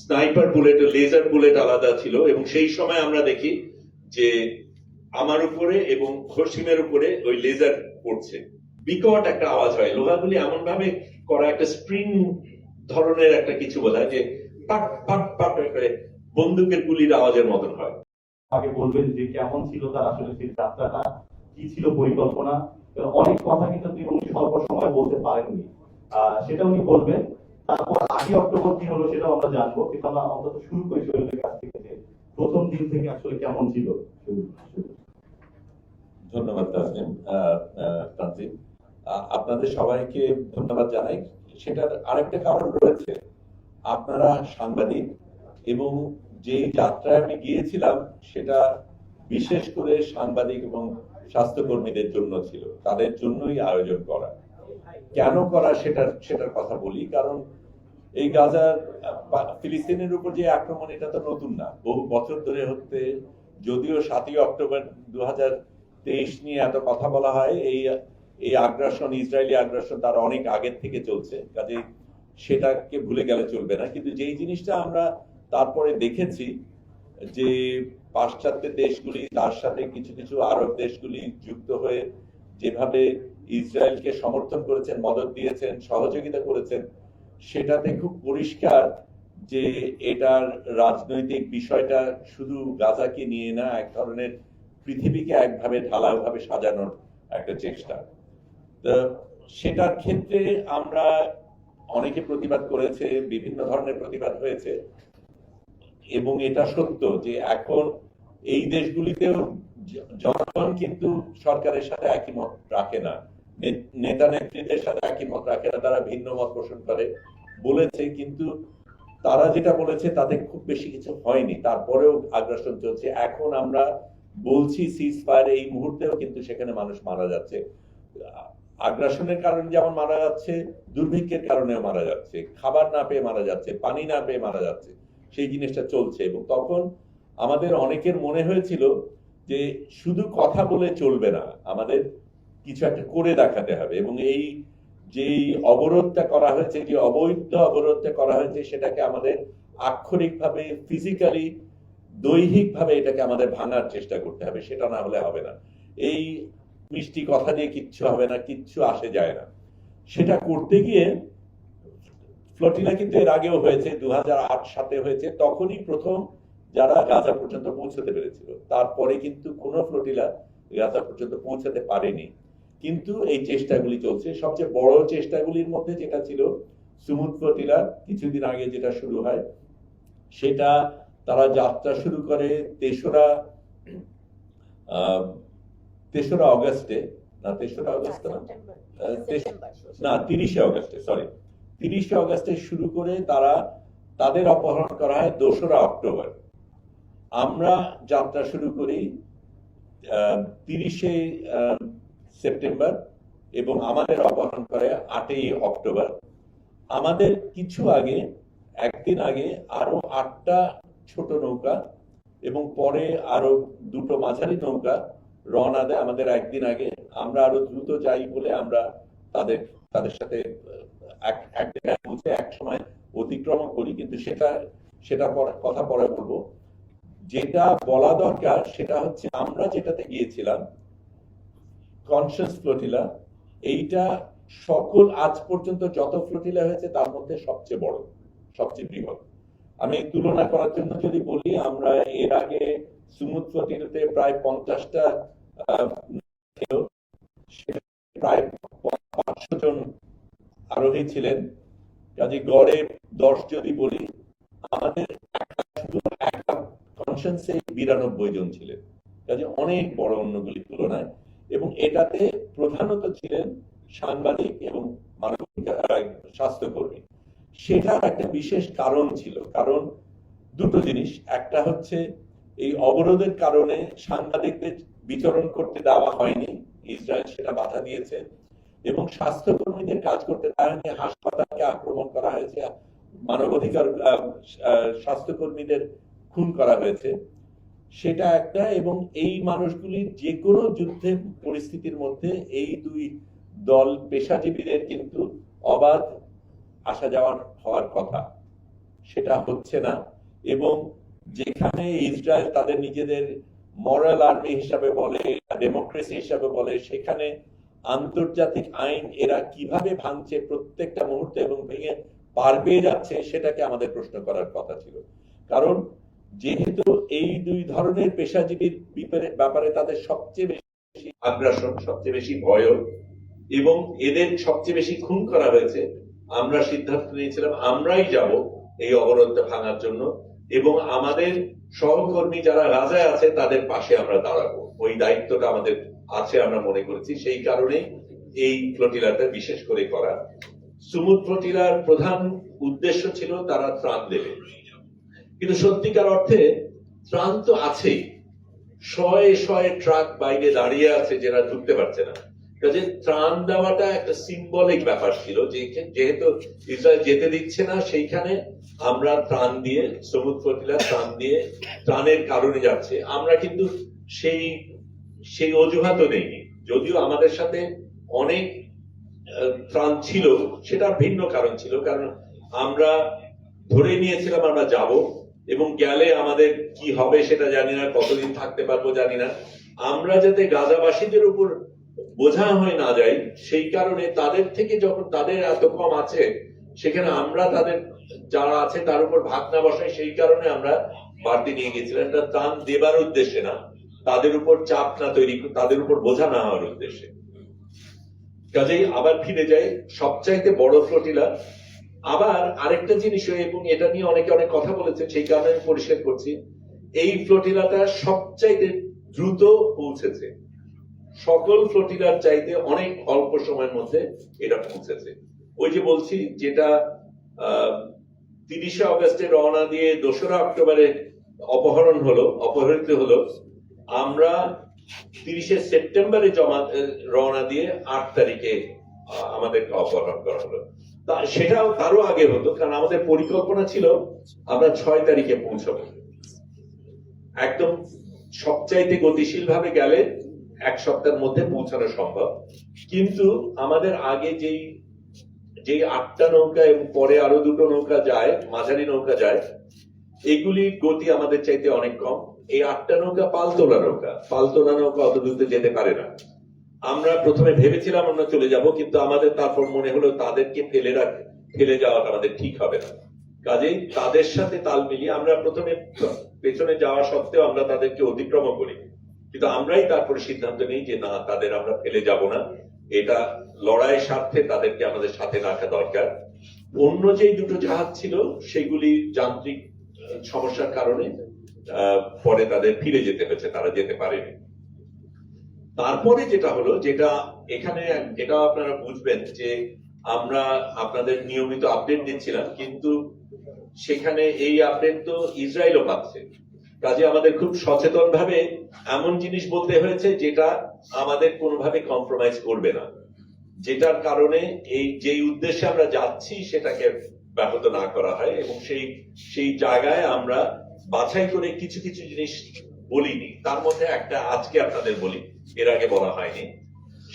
Sniper bullet ও laser bullet আলাদা ছিল, এবং সেই সময় আমরা দেখি যে আমার উপরে এবং খসিমের উপরে ওই লেজার পড়ছে, বিকট একটা আওয়াজ হয়। লোহাগুলি এমন ভাবে করা, একটা স্প্রিং ধরনের একটা কিছু বোধহয়, যে পাট পাট পাট করে বন্দুকের গুলির আওয়াজের মতন হয়। আগে বলবেন যে কেমন ছিল তার আসলে সেই যাত্রাটা, কি ছিল পরিকল্পনা, অনেক কথা কিন্তু উনি স্বল্প সময় বলতে পারেননি, সেটা উনি বলবেন। তারপর 8 অক্টোবর কি হলো সেটাও আমরা জানবো, কিন্তু আমরা অন্তত শুরু করি শহীদের কাছ থেকে যে প্রথম দিন থেকে আসলে কেমন ছিল। ধন্যবাদ তানজিম, আপনাদের সবাইকে ধন্যবাদ জানাই। সেটার আরেকটা কারণ রয়েছে, আপনারা সাংবাদিক, এবং যে যাত্রায় আমি গিয়েছিলাম সেটা বিশেষ করে সাংবাদিক এবং স্বাস্থ্যকর্মীদের জন্য ছিল, তাদের জন্যই আয়োজন করা। কেন করা সেটার কথা বলি। কারণ এই গাজার ফিলিস্তিনের উপর যে আক্রমণ, এটা তো নতুন না, বহু বছর ধরে হচ্ছে। যদিও 7ই অক্টোবর 2023 নিয়ে এত কথা বলা হয়, এই আগ্রাসন, ইসরায়েলি আগ্রাসন তার অনেক আগের থেকে চলছে, কাজে সেটাকে ভুলে গেলে চলবে না। কিন্তু যেই জিনিসটা আমরা তারপরে দেখেছি যে পাশ্চাত্যের দেশগুলি, তার সাথে কিছু কিছু আরব দেশগুলি যুক্ত হয়ে যেভাবে ইসরায়েলকে সমর্থন করেছেন, মদদ দিয়েছেন, সহযোগিতা করেছেন, সেটাতে খুব পরিষ্কার যে এটার রাজনৈতিক বিষয়টা শুধু গাজাকে নিয়ে না, এক ধরনের পৃথিবীকে একভাবে ঢালাওভাবে সাজানোর একটা চেষ্টা। তো সেটার ক্ষেত্রে আমরা অনেকে প্রতিবাদ করেছে, বিভিন্ন ধরনের প্রতিবাদ হয়েছে, এবং এটা সত্য যে এখন এই দেশগুলিতেও জনগণ কিন্তু সরকারের সাথে একই মত রাখে না, নেতা নেত্রীদের সাথে একই মত রাখে না, তারা ভিন্ন মত পোষণ করে বলেছে। কিন্তু তারা যেটা বলেছে তাতে খুব বেশি কিছু হয়নি, তারপরেও আগ্রাসন চলছে। এখন আমরা বলছি সিজ ফায়ার, এই মুহূর্তেও কিন্তু সেখানে মানুষ মারা যাচ্ছে। আগ্রাসনের কারণে যেমন মারা যাচ্ছে, দুর্ভিক্ষের কারণেও মারা যাচ্ছে, খাবার না পেয়ে মারা যাচ্ছে, পানি না পেয়ে মারা যাচ্ছে, সেই জিনিসটা চলছে। এবং তখন আমাদের অনেকের মনে হয়েছিল যে শুধু কথা বলে চলবে না, আমাদের কিছু একটা করে দেখাতে হবে। এবং এই যেই অবরোধটা করা হয়েছে, যে অবৈধ অবরোধটা করা হয়েছে, সেটাকে আমাদের আক্ষরিকভাবে, ফিজিক্যালি, দৈহিকভাবে এটাকে আমাদের ভাঙার চেষ্টা করতে হবে, সেটা না হলে হবে না। এই মিষ্টি কথা দিয়ে কিচ্ছু হবে না, কিচ্ছু আসে যায় না। সেটা করতে গিয়ে ফ্লোটিলা কিন্তু এর আগেও হয়েছে, 2008-7 হয়েছে, তখনই প্রথম যারা গাজা পর্যন্ত পৌঁছতে পেরেছিল। তারপরে কিন্তু কোনো ফ্লোটিলা গাজা পর্যন্ত পৌঁছাতে পারেনি। কিন্তু এই চেষ্টাগুলি চলছে। সবচেয়ে বড় চেষ্টাগুলির মধ্যে যেটা ছিল সুমুদ ফ্লোটিলা, কিছুদিন আগে যেটা শুরু হয়, সেটা তারা যাত্রা শুরু করে 3রা অগস্টে, না 3রা অগস্ট না 30শে অগস্টে, সরি 30শে অগস্টে শুরু করে তারা তাদের অপহরণ করা হয় 2রা অক্টোবর। আমরা যাত্রা শুরু করি 30শে সেপ্টেম্বর, এবং আমাদের অপহরণ করে 8ই অক্টোবর। আমাদের কিছু আগে, একদিন আগে আরো 8টা ছোট নৌকা এবং পরে আরো 2টো মাঝারি নৌকা রওনা দেয় আমাদের একদিন আগে। আমরা আরো দ্রুত যাই বলে আমরা তাদের সাথে এক জায়গায় পৌঁছে এক সময় অতিক্রম করি, কিন্তু সেটা কথা পরে বলবো। যেটা বলা দরকার সেটা হচ্ছে, আমরা যেটাতে গিয়েছিলাম কনসিয়াস ফ্লোটিলা, এইটা সকল আজ পর্যন্ত যত ফ্লোটিলা হয়েছে তার মধ্যে সবচেয়ে বড়, সবচেয়ে বৃহৎ। আমি তুলনা করার জন্য যদি বলি, আমরা এর আগে সুমুদ ফ্লোটিলাতে প্রায় 50টা প্রায় 500 জন আরোহী ছিলেন। কাজে গড়ে 10 যদি বলি, আমাদের শুধু একটা কনসেন্সে 92 জন ছিলেন, কাজে অনেক বড় অন্যগুলির তুলনায়। এবং এটাতে প্রধানত ছিলেন সাংবাদিক এবং মানবাধিকার স্বাস্থ্যকর্মী। সেটার একটা বিশেষ কারণ ছিল, কারণ দুটো জিনিস। একটা হচ্ছে এই অবরোধের কারণে সাংবাদিকদের বিচরণ করতে দেওয়া হয়নি, ইসরায়েল সেটা বাধা দিয়েছে, এবং স্বাস্থ্যকর্মীদের কাজ করতে দেওয়া হয়নি, হাসপাতালকে আক্রমণ করা হয়েছে, মানবাধিকার স্বাস্থ্যকর্মীদের খুন করা হয়েছে, সেটা একটা। এবং এই মানুষগুলির যে কোনো যুদ্ধের পরিস্থিতির মধ্যে এই দুই দল পেশাজীবীদের কিন্তু অবাধ আসা যাওয়ার হওয়ার কথা। সেটা হচ্ছে না। এবং যেখানে ইসরায়েল তাদের নিজেদের মরাল আর্মি হিসাবে বলে, ডেমোক্রেসি হিসাবে বলে, সেখানে আন্তর্জাতিক আইন এরা কিভাবে ভাঙছে প্রত্যেকটা মুহূর্তে এবং ভেঙে পার পেয়ে যাচ্ছে, সেটাকে আমাদের প্রশ্ন করার কথা ছিল। কারণ যেহেতু এই দুই ধরনের পেশাজীবীর ব্যাপারে তাদের সবচেয়ে বেশি আগ্রাসন, সবচেয়ে বেশি ভয় এবং এদের সবচেয়ে বেশি খুন করা হয়েছে, আমরা সিদ্ধান্ত নিয়েছিলাম আমরাই যাব এই অবরোধটা ভাঙার জন্য এবং আমাদের সহকর্মী যারা গাজায় আছে তাদের পাশে আমরা দাঁড়াবো। ওই দায়িত্বটা আমাদের আছে আমরা মনে করেছি, সেই কারণে এই ফ্লোটিলাটা বিশেষ করে করা। সুমুদ ফ্লোটিলার প্রধান উদ্দেশ্য ছিল তারা ত্রাণ দেবে, কিন্তু সত্যিকার অর্থে ত্রাণ তো আছেই, শয়ে শয়ে ট্রাক বাইরে দাঁড়িয়ে আছে যারা ঢুকতে পারছে না। কাজে ত্রাণ দেওয়াটা একটা সিম্বলিক ব্যাপার ছিল, যেহেতু ইসরায়েল যেতে দিচ্ছে না সেইখানে আমরা ত্রাণ দিয়ে, সমুদ্র ফ্লোটিলা ত্রাণ দিয়ে ত্রাণের কারণে যাচ্ছে। আমরা কিন্তু সেই অজুহাতও নেইনি, যদিও আমাদের সাথে অনেক ত্রাণ ছিল, সেটার ভিন্ন কারণ ছিল। কারণ আমরা ধরে নিয়েছিলাম আমরা যাব এবং গেলে আমাদের কি হবে সেটা জানি না, কতদিন থাকতে পারবো জানি না। আমরা যাতে গাজাবাসীদের উপর বোঝা হয়ে না যাই, সেই কারণে তাদের থেকে যখন তাদের এত কম আছে সেখানে আমরা তাদের যারা আছে তার উপর ভাগ না বসাই, সেই কারণে আমরা বাড়তি নিয়ে গেছিলাম। এটা ত্রাণ দেবার উদ্দেশ্যে না, তাদের উপর চাপ না তৈরি, তাদের উপর বোঝা না হওয়ার উদ্দেশ্যে। কাজেই আবার ফিরে যাই সবচাইতে বড় ফ্লোটিলা। আবার আরেকটা জিনিস, এবং এটা নিয়ে অনেকে অনেক কথা বলেছেন, সেই কারণে আমি পরিষ্কার করছি, এই ফ্লোটিলাটা সবচাইতে দ্রুত পৌঁছেছে, সকল ফ্লোটিলার চাইতে অনেক অল্প সময়ের মধ্যে এটা পৌঁছেছে। ওই যে বলছি, যেটা 30শে অগস্টে রওনা দিয়ে 2রা অক্টোবরে অপহরিত হলো, আমরা 30শে সেপ্টেম্বরে রওনা দিয়ে 8 তারিখে আমাদেরকে অপহরণ করা হলো। সেটাও তারও আগে হতো, কারণ আমাদের পরিকল্পনা ছিল আমরা 6 তারিখে পৌঁছাবো। একদম সবচাইতে গতিশীল ভাবে গেলে 1 সপ্তাহের মধ্যে পৌঁছানো সম্ভব। কিন্তু আমাদের আগে যেই 8টা নৌকা এবং পরে আরো 2টো নৌকা যায়, মাঝারি নৌকা যায়, এগুলির গতি আমাদের চাইতে অনেক কম। এই 8টা নৌকা পালতোলা নৌকা অত দূরতে যেতে পারে না। আমরা প্রথমে ভেবেছিলাম আমরা চলে যাব, কিন্তু আমাদের তারপর মনে হলো তাদেরকে ফেলে যাওয়াটা আমাদের ঠিক হবে না। কাজেই তাদের সাথে তাল মিলিয়ে আমরা প্রথমে পেছনে যাওয়া সত্ত্বেও আমরা তাদেরকে অতিক্রম করি, কিন্তু আমরাই তারপরে সিদ্ধান্ত নিই যে না, তাদের আমরা ফেলে যাব না, এটা লড়াইয়ের স্বার্থে তাদেরকে আমাদের সাথে রাখা দরকার। অন্য যে 2টো জাহাজ ছিল সেগুলি যান্ত্রিক সমস্যার কারণে পরে তাদের ফিরে যেতে হয়েছে, তারা যেতে পারেনি। তারপরে যেটা হলো, যেটা এখানে এটা আপনারা বুঝবেন যে আমরা আপনাদের নিয়মিত আপডেট দিচ্ছিলাম, কিন্তু সেখানে এই আপডেট তো ইসরায়েলও পাচ্ছে। কাজে আমাদের খুব সচেতন ভাবে এমন জিনিস বলতে হয়েছে যেটা আমাদের কোনোভাবে কম্প্রোমাইজ করবে না, যেটার কারণে এই যেই উদ্দেশ্যে আমরা যাচ্ছি সেটাকে ব্যাহত না করা হয়। এবং সেই জায়গায় আমরা বাছাই করে কিছু কিছু জিনিস বলিনি, তার মধ্যে একটা আজকে আপনাদের বলি, এর আগে বলা হয়নি।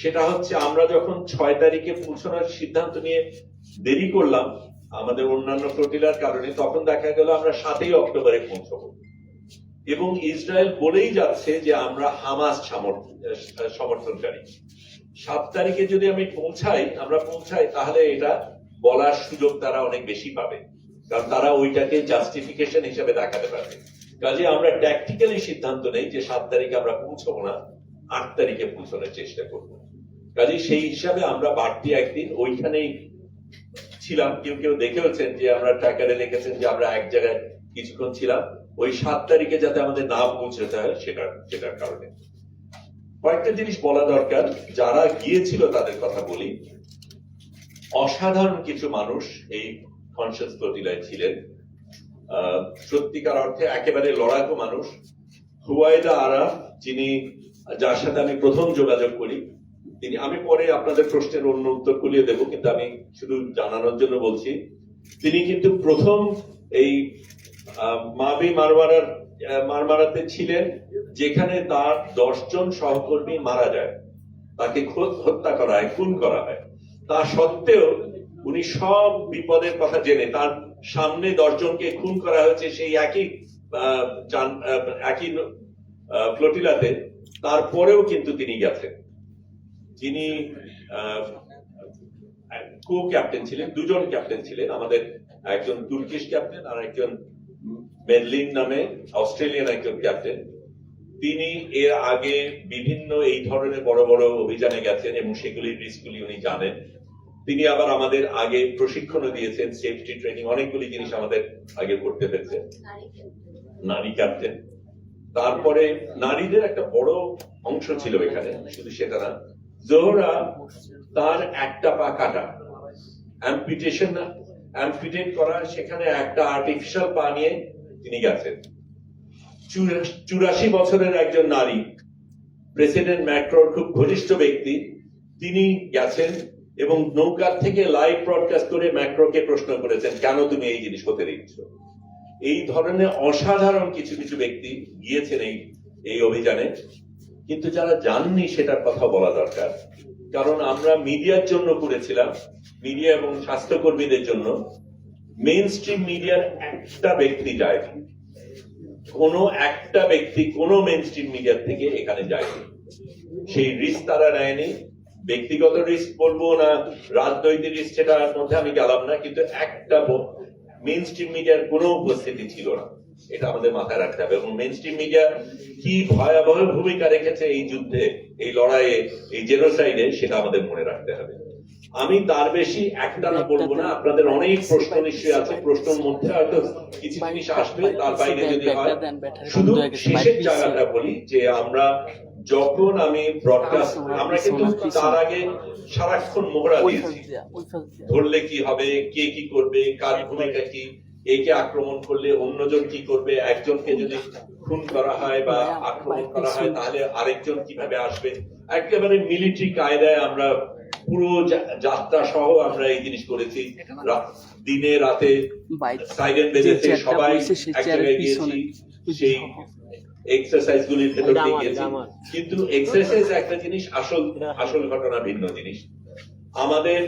সেটা হচ্ছে, আমরা যখন 6 তারিখে পৌঁছানোর সিদ্ধান্ত নিয়ে দেরি করলাম আমাদের অন্যান্য ফ্লোটিলার কারণে, তখন দেখা গেল আমরা 7ই অক্টোবরে পৌঁছবো এবং ইসরায়েল বলেই যাচ্ছে যে আমরা হামাস সমর্থনকারী। 7 তারিখে যদি আমরা পৌঁছাই তাহলে এটা বলার সুযোগ তারা অনেক বেশি পাবে, কারণ তারা ওইটাকে জাস্টিফিকেশন হিসেবে দেখাতে পারবে। কাজে আমরা ট্যাকটিক্যালি সিদ্ধান্ত নেই যে 7 তারিখে আমরা পৌঁছবো না, 8 তারিখে পৌঁছানোর চেষ্টা করবো। কাজে সেই হিসাবে আমরা বাড়তি একদিন ওইখানেই ছিলাম। কেউ দেখেওছেন যে আমরা ট্র্যাকারে লিখেছেন যে আমরা এক জায়গায় কিছুক্ষণ ছিলাম, ওই 7 তারিখে যাতে আমাদের না পৌঁছতে হয় সেটার কারণে। কয়েকটা জিনিস বলা দরকার, যারা গিয়েছিল তাদের কথা বলি। অসাধারণ কিছু মানুষ এই কনসাস ফ্লোটিলায় ছিলেন, সত্যিকার অর্থে একেবারে লড়াকু মানুষ। হুয়াইদা আরাফ, যার সাথে আমি প্রথম যোগাযোগ করি, আমি পরে আপনাদের প্রশ্নের অন্য উত্তরগুলিও দেবো, কিন্তু আমি শুধু জানানোর জন্য বলছি, তিনি কিন্তু প্রথম এই মাবি মারমারাতে ছিলেন যেখানে তার 10 জন সহকর্মী মারা যায়, তাকে হত্যা করা হয়, খুন করা হয়। তা সত্ত্বেও উনি সব বিপদের কথা জেনে, তার সামনে 10 জনকে খুন করা হয়েছে সেই একই একই ফ্লোটিলাতে, তারপরেও কিন্তু তিনি গেছেন। যিনি কো ক্যাপ্টেন ছিলেন, দুজন ক্যাপ্টেন ছিলেন, আমাদের একজন তুর্কিশ ক্যাপ্টেন আর একজন মেডলিন নামে অস্ট্রেলিয়ান একজন ক্যাপ্টেন। তিনি এর আগে বিভিন্ন এই ধরনের বড় বড় অভিযানে গেছেন এবং সেগুলির রিস্কগুলি উনি জানেন। তিনি আবার আমাদের আগে প্রশিক্ষণও দিয়েছেন, সেফটি ট্রেনিং, অনেকগুলি জিনিস আমাদের আগে করতে হয়েছে। নারী ক্যাপ্টেন। তারপরে নারীদের একটা বড় অংশ ছিল এখানে, শুধু সেটা না, জোহরা তার একটা পা কাটা, অ্যাম্পিটেট করা, সেখানে একটা আর্টিফিশিয়াল পা নিয়ে তিনি গেছেন। 84 বছরের একজন নারী, প্রেসিডেন্ট ম্যাক্রোর খুব ঘনিষ্ঠ ব্যক্তি, তিনি গেছেন এবং নৌকার থেকে লাইভ ব্রডকাস্ট করে ম্যাক্রোকে প্রশ্ন করেছেন, কেন তুমি এই জিনিস হতে দিচ্ছ? এই ধরনের অসাধারণ কিছু কিছু ব্যক্তি গিয়েছেন এই অভিযানে, কিন্তু যারা যাননি সেটার কথা বলা দরকার। কারণ আমরা মিডিয়ার জন্য করেছিলাম, মিডিয়া এবং স্বাস্থ্যকর্মীদের জন্য। মেইন স্ট্রিম মিডিয়ার একটা ব্যক্তি যায়নি, কোনো একটা ব্যক্তি কোনো মেইন স্ট্রিম মিডিয়ার থেকে এখানে যায়নি। সেই রিস্ক তারা নেয়নি। ব্যক্তিগত রিস্ক বলবো না রাজনৈতিক রিস্ক, সেটার মধ্যে আমি গেলাম না, কিন্তু একটা মেইন স্ট্রিম মিডিয়ার কোনো উপস্থিতি ছিল না, এটা আমাদের মাথায় রাখতে হবে। এবং মেইন স্ট্রিম মিডিয়া কি ভয়াবহ ভূমিকা রেখেছে এই যুদ্ধে, এই লড়াইয়ে, এই জেনোসাইডে, সেটা আমাদের মনে রাখতে হবে। আমি তার বেশি একটানা বলবো না, আপনাদের অনেক প্রশ্ন নিশ্চয়ই আছে, প্রশ্নের মধ্যে হয়তো কিছু জিনিস আসবে, তার বাইরে যদি হয় শুধু শেষের জায়গাটা বলি যে আমরা যখন আমি ব্রডকাস্ট, আমরা কিন্তু তার আগে সারাক্ষণ মোহরা দিয়েছি, ধরলে কি হবে, কে কি করবে, কার ভূমিকা কি, একে আক্রমণ করলে অন্যজন কি করবে, একজনকে যদি খুন করা হয় বা আক্রমণ করা হয় তাহলে আরেকজন কিভাবে আসবে, একেবারে মিলিটারি কায়দায় আমরা পুরো যাত্রা সহ আমরা এই জিনিস করেছি। দিনে রাতে সাইরেন বেজেছে, সবাই এক জায়গায় গিয়েছি, সেই এক্সারসাইজ গুলির ভেতর দিয়ে গিয়েছি। কিন্তু এক্সারসাইজ একটা জিনিস, আসল ঘটনা ভিন্ন জিনিস। আমাদের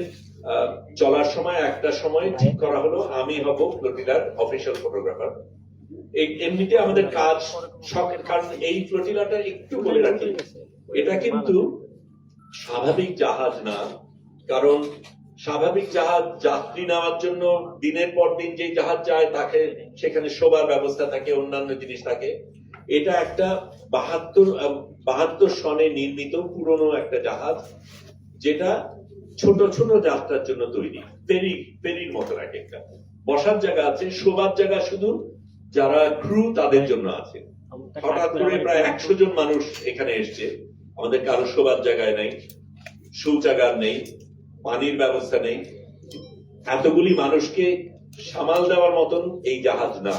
চলার সময় একটা সময় ঠিক করা হলো আমি হব ফ্লোটিলার অফিসিয়াল ফটোগ্রাফার। এমনিতে আমাদের কাজ কারণ এই ফ্লোটিলাটা একটু বলে রাখি, এটা কিন্তু স্বাভাবিক জাহাজ না। কারণ স্বাভাবিক জাহাজ যাত্রী নেওয়ার জন্য দিনের পর দিন যে জাহাজ যায় তাকে সেখানে শোবার ব্যবস্থা থাকে, অন্যান্য জিনিস থাকে। এটা একটা 72 সনে নির্মিত পুরনো একটা জাহাজ, যেটা ছোট ছোট যাত্রার জন্য তৈরি, ফেরির মতো এক একটা। বসার জায়গা আছে, শোবার জায়গা শুধু যারা ক্রু তাদের জন্য আছে। হঠাৎ করে প্রায় 100 জন মানুষ এখানে এসছে, আমাদের কারো শোবার জায়গায় নেই, শৌচাগার নেই, পানির ব্যবস্থা নেই। এতগুলি মানুষকে সামাল দেওয়ার মতন এই জাহাজ না,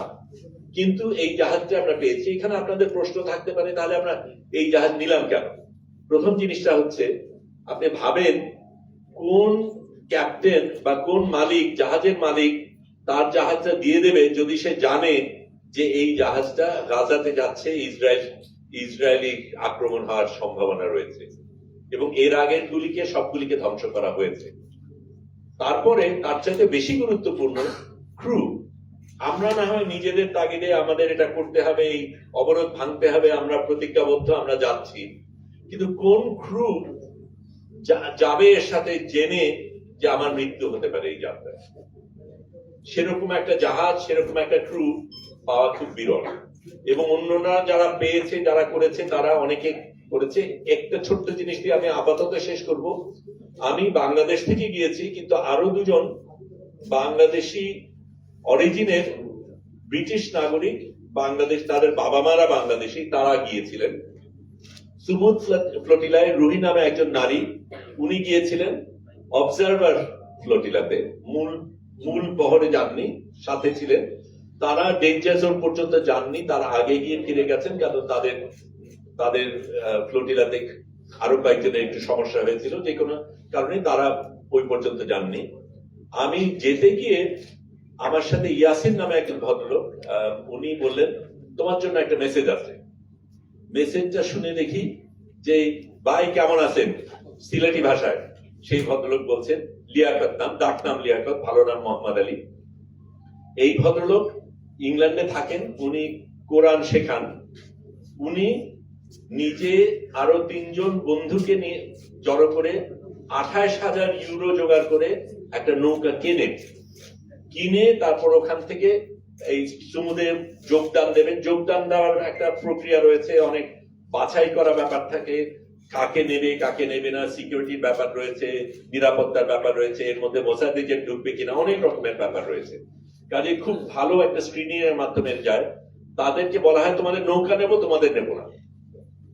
কিন্তু এই জাহাজটা আমরা পেয়েছি। এখানে আপনাদের প্রশ্ন থাকতে পারে, তাহলে আমরা এই জাহাজ নিলাম কেন? প্রথম জিনিসটা হচ্ছে, আপনি ভাবেন কোন ক্যাপ্টেন বা কোন মালিক, জাহাজের মালিক তার জাহাজটা দিয়ে দেবে যদি সে জানে যে এই জাহাজটা গাজাতে যাচ্ছে, ইসরায়েলি আক্রমণ হওয়ার সম্ভাবনা রয়েছে এবং এর আগের গুলিকে সবগুলিকে ধ্বংস করা হয়েছে। তারপরে তার চাইতে বেশি গুরুত্বপূর্ণ ক্রু। আমরা না হয় নিজেদের তাগিদে আমাদের এটা করতে হবে, এই অবরোধ ভাঙতে হবে, আমরা প্রতিজ্ঞাবদ্ধ, আমরা যাচ্ছি, কিন্তু কোন ক্রু যাবে এর সাথে জেনে যে আমার মৃত্যু হতে পারে এই যাত্রায়? সেরকম একটা জাহাজ, সেরকম একটা ক্রু পাওয়া খুব বিরল। এবং অন্যরা যারা পেয়েছে, যারা করেছে, তারা অনেকে করেছে। একটা ছোট্ট জিনিস দিয়ে আমি আপাতত শেষ করব। আমি বাংলাদেশ থেকে গিয়েছি, কিন্তু আরো দুজন বাংলাদেশি অরিজিনের ব্রিটিশ নাগরিক, বাংলাদেশ, তাদের বাবা মারা বাংলাদেশি, তারা গিয়েছিলেন। সুমুদ ফ্লোটিলায় রুহি নামে একজন নারী, উনি গিয়েছিলেন অবজারভার ফ্লোটিলাতে, মূল বহরে যাননি, সাথে ছিলেন। তারা ডেঞ্জার জোন পর্যন্ত যাননি, তারা আগে গিয়ে ফিরে গেছেন, কারণ তাদের ফ্লোটিলাতে আরো কয়েকজনের একটু সমস্যা হয়েছিল, যে কোনো কারণে তারা ওই পর্যন্ত যাননি। আমি যেতে গিয়ে আমার সাথে ইয়াসিন নামে একজন ভদ্রলোক, উনি বললেন তোমার জন্য একটা মেসেজ আছে। মেসেজটা শুনে দেখি যে ভাই কেমন আছেন, সিলেটি ভাষায়। সেই ভদ্রলোক বলছেন, লিয়াকত নাম, ডাক নাম লিয়াকত, ভালো নাম মোহাম্মদ আলী। এই ভদ্রলোক ইংল্যান্ডে থাকেন, উনি কোরআন শেখান। উনি নিজে আরো 3 জন বন্ধুকে নিয়ে জড়ো করে 28,000 ইউরো জোগাড় করে একটা নৌকা কিনে তারপর ওখান থেকে এই সমুদ্রে যোগদান দেবেন। যোগদান দেওয়ার একটা প্রক্রিয়া রয়েছে, অনেক বাছাই করা ব্যাপার থাকে, কাকে নেবে না, সিকিউরিটির ব্যাপার রয়েছে, নিরাপত্তার ব্যাপার রয়েছে, এর মধ্যে মোসাদ এজেন্ট ঢুকবে কিনা, অনেক রকমের ব্যাপার রয়েছে। কাজে খুব ভালো একটা স্ক্রিনিং এর মাধ্যমে যায়। তাদেরকে বলা হয় তোমাদের নৌকা নেব, তোমাদের নেব না।